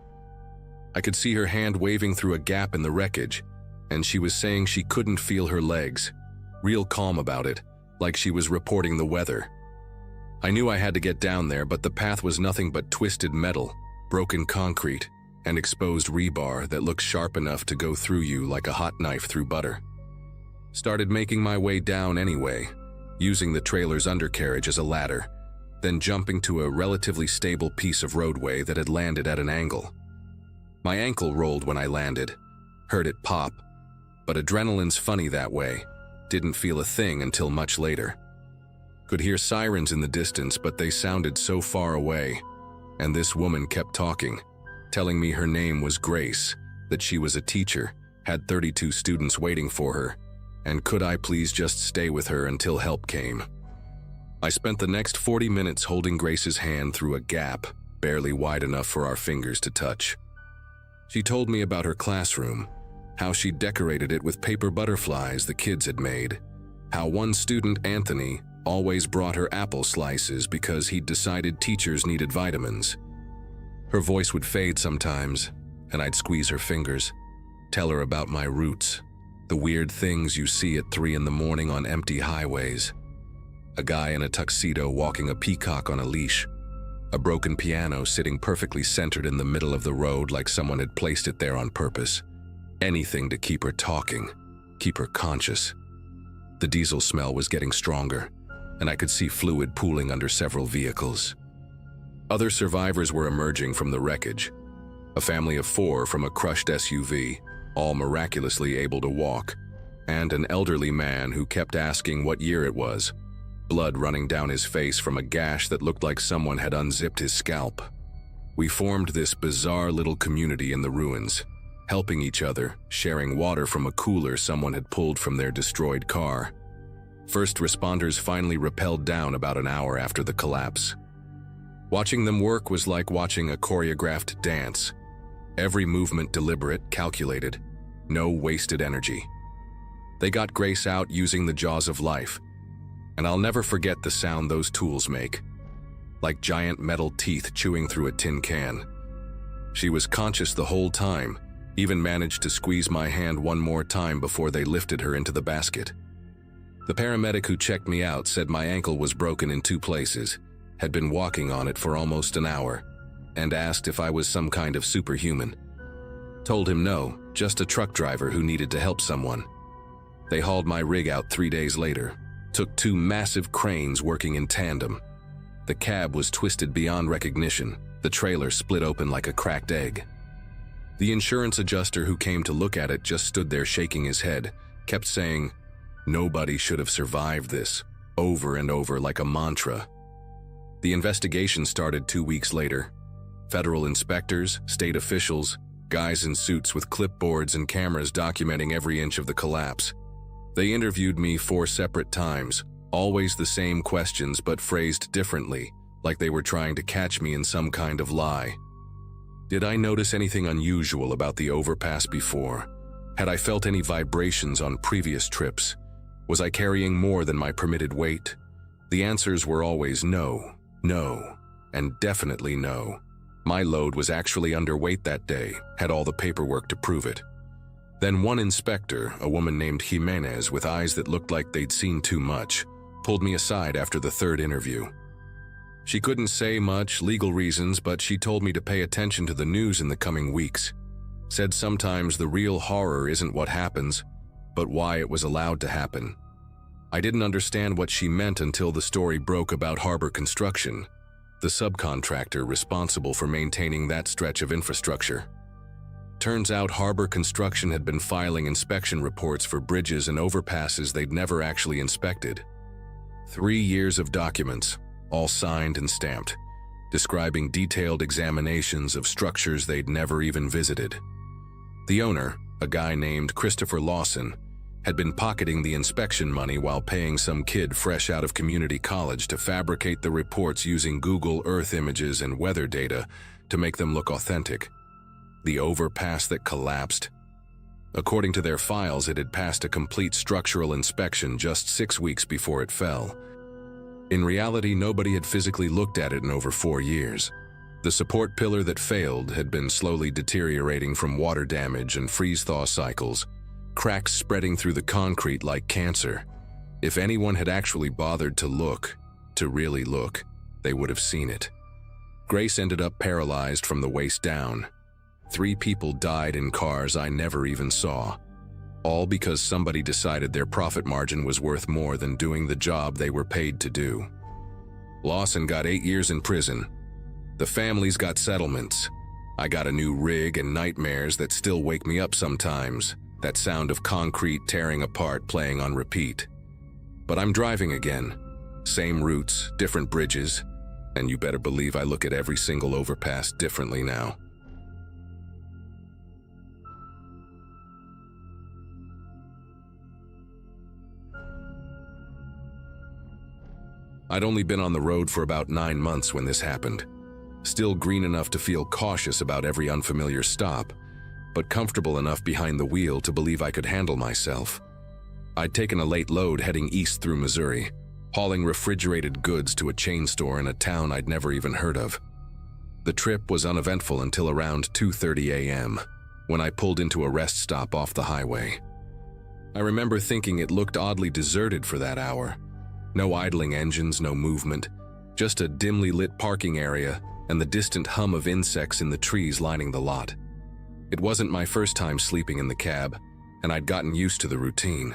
I could see her hand waving through a gap in the wreckage, and she was saying she couldn't feel her legs, real calm about it, like she was reporting the weather. I knew I had to get down there, but the path was nothing but twisted metal, broken concrete, and exposed rebar that looked sharp enough to go through you like a hot knife through butter. Started making my way down anyway, using the trailer's undercarriage as a ladder, then jumping to a relatively stable piece of roadway that had landed at an angle. My ankle rolled when I landed, heard it pop, but adrenaline's funny that way. Didn't feel a thing until much later. Could hear sirens in the distance, but they sounded so far away, and this woman kept talking, telling me her name was Grace, that she was a teacher, had 32 students waiting for her, and could I please just stay with her until help came. I spent the next 40 minutes holding Grace's hand through a gap, barely wide enough for our fingers to touch. She told me about her classroom, how she decorated it with paper butterflies the kids had made, how one student, Anthony, always brought her apple slices because he'd decided teachers needed vitamins. Her voice would fade sometimes, and I'd squeeze her fingers, tell her about my roots, the weird things you see at 3 in the morning on empty highways. A guy in a tuxedo walking a peacock on a leash, a broken piano sitting perfectly centered in the middle of the road like someone had placed it there on purpose. Anything to keep her talking, keep her conscious. The diesel smell was getting stronger, and I could see fluid pooling under several vehicles. Other survivors were emerging from the wreckage. A family of 4 from a crushed SUV, all miraculously able to walk, and an elderly man who kept asking what year it was, blood running down his face from a gash that looked like someone had unzipped his scalp. We formed this bizarre little community in the ruins, helping each other, sharing water from a cooler someone had pulled from their destroyed car. First responders finally rappelled down about an hour after the collapse. Watching them work was like watching a choreographed dance. Every movement deliberate, calculated, no wasted energy. They got Grace out using the jaws of life, and I'll never forget the sound those tools make, like giant metal teeth chewing through a tin can. She was conscious the whole time, Even managed to squeeze my hand one more time before they lifted her into the basket. The paramedic who checked me out said my ankle was broken in 2 places, had been walking on it for almost an hour, and asked if I was some kind of superhuman. Told him no, just a truck driver who needed to help someone. They hauled my rig out 3 days later, took 2 massive cranes working in tandem. The cab was twisted beyond recognition, the trailer split open like a cracked egg. The insurance adjuster who came to look at it just stood there shaking his head, kept saying, "Nobody should have survived this," over and over like a mantra. The investigation started 2 weeks later. Federal inspectors, state officials, guys in suits with clipboards and cameras documenting every inch of the collapse. They interviewed me 4 separate times, always the same questions but phrased differently, like they were trying to catch me in some kind of lie. Did I notice anything unusual about the overpass before? Had I felt any vibrations on previous trips? Was I carrying more than my permitted weight? The answers were always no, no, and definitely no. My load was actually underweight that day, had all the paperwork to prove it. Then one inspector, a woman named Jimenez with eyes that looked like they'd seen too much, pulled me aside after the 3rd interview. She couldn't say much, legal reasons, but she told me to pay attention to the news in the coming weeks. Said sometimes the real horror isn't what happens, but why it was allowed to happen. I didn't understand what she meant until the story broke about Harbor Construction, the subcontractor responsible for maintaining that stretch of infrastructure. Turns out Harbor Construction had been filing inspection reports for bridges and overpasses they'd never actually inspected. 3 years of documents, all signed and stamped, describing detailed examinations of structures they'd never even visited. The owner, a guy named Christopher Lawson, had been pocketing the inspection money while paying some kid fresh out of community college to fabricate the reports using Google Earth images and weather data to make them look authentic. The overpass that collapsed. According to their files, it had passed a complete structural inspection just 6 weeks before it fell. In reality, nobody had physically looked at it in over 4 years. The support pillar that failed had been slowly deteriorating from water damage and freeze-thaw cycles, cracks spreading through the concrete like cancer. If anyone had actually bothered to look, to really look, they would have seen it. Grace ended up paralyzed from the waist down. 3 people died in cars I never even saw, all because somebody decided their profit margin was worth more than doing the job they were paid to do. Lawson got 8 years in prison. The families got settlements. I got a new rig and nightmares that still wake me up sometimes, that sound of concrete tearing apart playing on repeat. But I'm driving again. Same routes, different bridges, and you better believe I look at every single overpass differently now. I'd only been on the road for about 9 months when this happened. Still green enough to feel cautious about every unfamiliar stop, but comfortable enough behind the wheel to believe I could handle myself. I'd taken a late load heading east through Missouri, hauling refrigerated goods to a chain store in a town I'd never even heard of. The trip was uneventful until around 2:30 a.m., when I pulled into a rest stop off the highway. I remember thinking it looked oddly deserted for that hour. No idling engines, no movement, just a dimly lit parking area and the distant hum of insects in the trees lining the lot. It wasn't my first time sleeping in the cab, and I'd gotten used to the routine.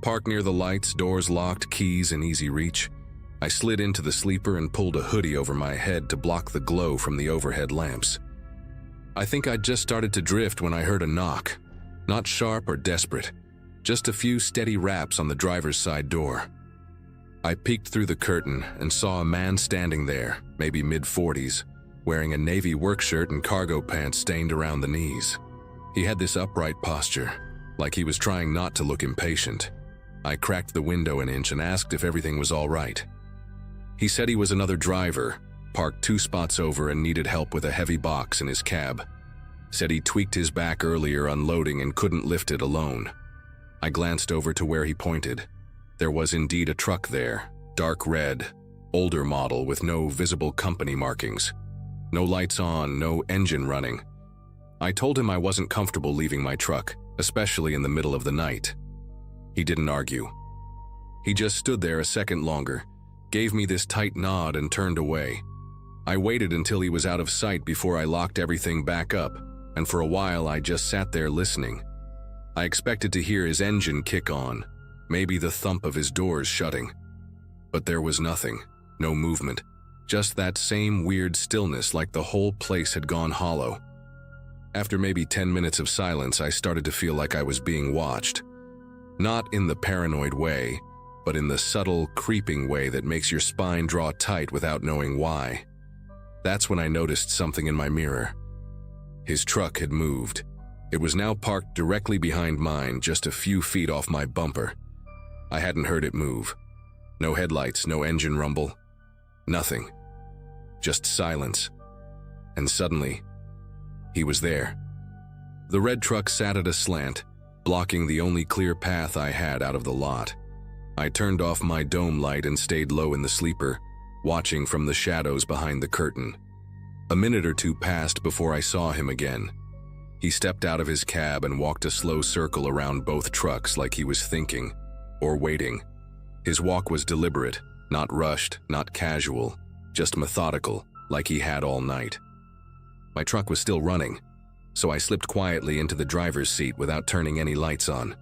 Parked near the lights, doors locked, keys in easy reach. I slid into the sleeper and pulled a hoodie over my head to block the glow from the overhead lamps. I think I'd just started to drift when I heard a knock. Not sharp or desperate, just a few steady raps on the driver's side door. I peeked through the curtain and saw a man standing there, maybe mid-40s, wearing a navy work shirt and cargo pants stained around the knees. He had this upright posture, like he was trying not to look impatient. I cracked the window an inch and asked if everything was all right. He said he was another driver, parked 2 spots over and needed help with a heavy box in his cab. Said he tweaked his back earlier unloading and couldn't lift it alone. I glanced over to where he pointed. There was indeed a truck there, dark red, older model with no visible company markings. No lights on, no engine running. I told him I wasn't comfortable leaving my truck, especially in the middle of the night. He didn't argue. He just stood there a second longer, gave me this tight nod and turned away. I waited until he was out of sight before I locked everything back up, and for a while I just sat there listening. I expected to hear his engine kick on, maybe the thump of his doors shutting. But there was nothing, no movement, just that same weird stillness like the whole place had gone hollow. After maybe 10 minutes of silence, I started to feel like I was being watched. Not in the paranoid way, but in the subtle, creeping way that makes your spine draw tight without knowing why. That's when I noticed something in my mirror. His truck had moved. It was now parked directly behind mine, just a few feet off my bumper. I hadn't heard it move. No headlights, no engine rumble. Nothing. Just silence. And suddenly, he was there. The red truck sat at a slant, blocking the only clear path I had out of the lot. I turned off my dome light and stayed low in the sleeper, watching from the shadows behind the curtain. A minute or two passed before I saw him again. He stepped out of his cab and walked a slow circle around both trucks like he was thinking, or waiting. His walk was deliberate, not rushed, not casual, just methodical, like he had all night. My truck was still running, so I slipped quietly into the driver's seat without turning any lights on.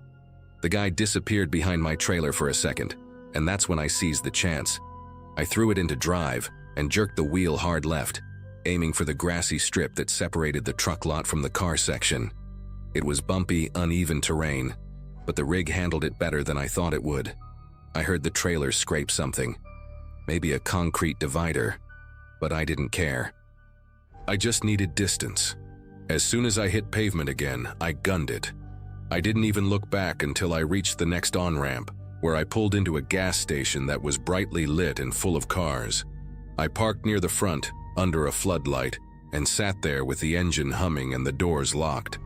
The guy disappeared behind my trailer for a second, and that's when I seized the chance. I threw it into drive and jerked the wheel hard left, aiming for the grassy strip that separated the truck lot from the car section. It was bumpy, uneven terrain, but the rig handled it better than I thought it would. I heard the trailer scrape something, maybe a concrete divider, but I didn't care. I just needed distance. As soon as I hit pavement again, I gunned it. I didn't even look back until I reached the next on-ramp, where I pulled into a gas station that was brightly lit and full of cars. I parked near the front, under a floodlight, and sat there with the engine humming and the doors locked.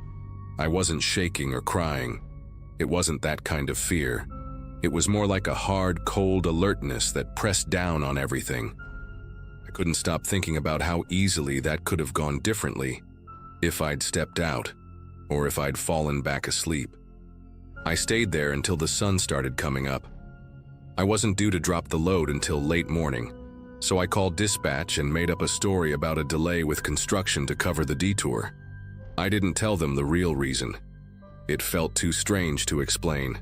I wasn't shaking or crying. It wasn't that kind of fear. It was more like a hard, cold alertness that pressed down on everything. I couldn't stop thinking about how easily that could have gone differently if I'd stepped out, or if I'd fallen back asleep. I stayed there until the sun started coming up. I wasn't due to drop the load until late morning, so I called dispatch and made up a story about a delay with construction to cover the detour. I didn't tell them the real reason. It felt too strange to explain,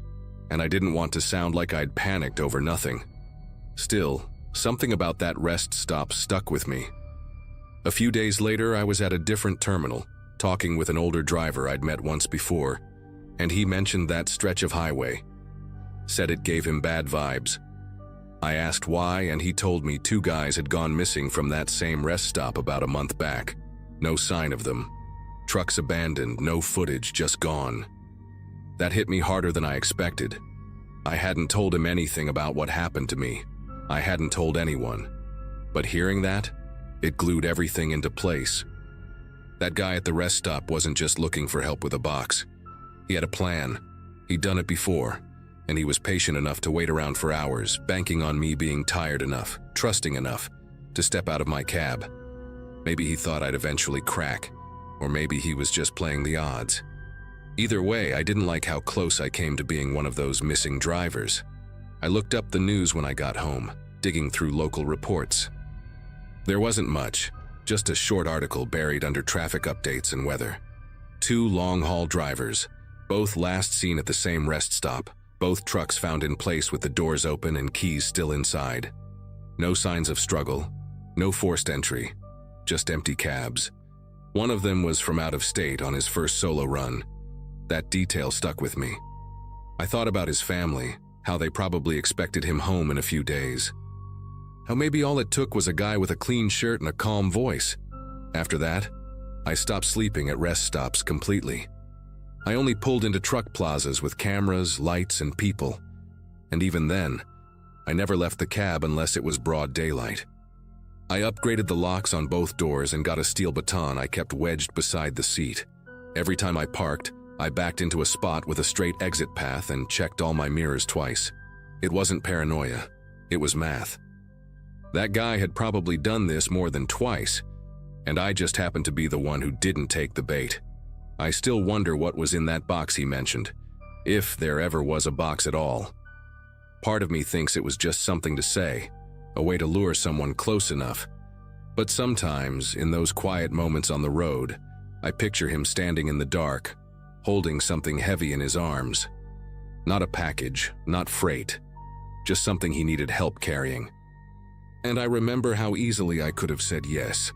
and I didn't want to sound like I'd panicked over nothing. Still, something about that rest stop stuck with me. A few days later, I was at a different terminal, talking with an older driver I'd met once before, and he mentioned that stretch of highway. Said it gave him bad vibes. I asked why, and he told me 2 guys had gone missing from that same rest stop about a month back. No sign of them. Trucks abandoned, no footage, just gone. That hit me harder than I expected. I hadn't told him anything about what happened to me. I hadn't told anyone. But hearing that, it glued everything into place. That guy at the rest stop wasn't just looking for help with a box. He had a plan. He'd done it before, and he was patient enough to wait around for hours, banking on me being tired enough, trusting enough, to step out of my cab. Maybe he thought I'd eventually crack, or maybe he was just playing the odds. Either way, I didn't like how close I came to being one of those missing drivers. I looked up the news when I got home, digging through local reports. There wasn't much, just a short article buried under traffic updates and weather. 2 long-haul drivers, both last seen at the same rest stop, both trucks found in place with the doors open and keys still inside. No signs of struggle, no forced entry, just empty cabs. One of them was from out of state on his first solo run. That detail stuck with me. I thought about his family, how they probably expected him home in a few days. How maybe all it took was a guy with a clean shirt and a calm voice. After that, I stopped sleeping at rest stops completely. I only pulled into truck plazas with cameras, lights, and people. And even then, I never left the cab unless it was broad daylight. I upgraded the locks on both doors and got a steel baton I kept wedged beside the seat. Every time I parked, I backed into a spot with a straight exit path and checked all my mirrors twice. It wasn't paranoia, it was math. That guy had probably done this more than twice, and I just happened to be the one who didn't take the bait. I still wonder what was in that box he mentioned, if there ever was a box at all. Part of me thinks it was just something to say, a way to lure someone close enough. But sometimes, in those quiet moments on the road, I picture him standing in the dark, holding something heavy in his arms. Not a package, not freight, just something he needed help carrying. And I remember how easily I could have said yes.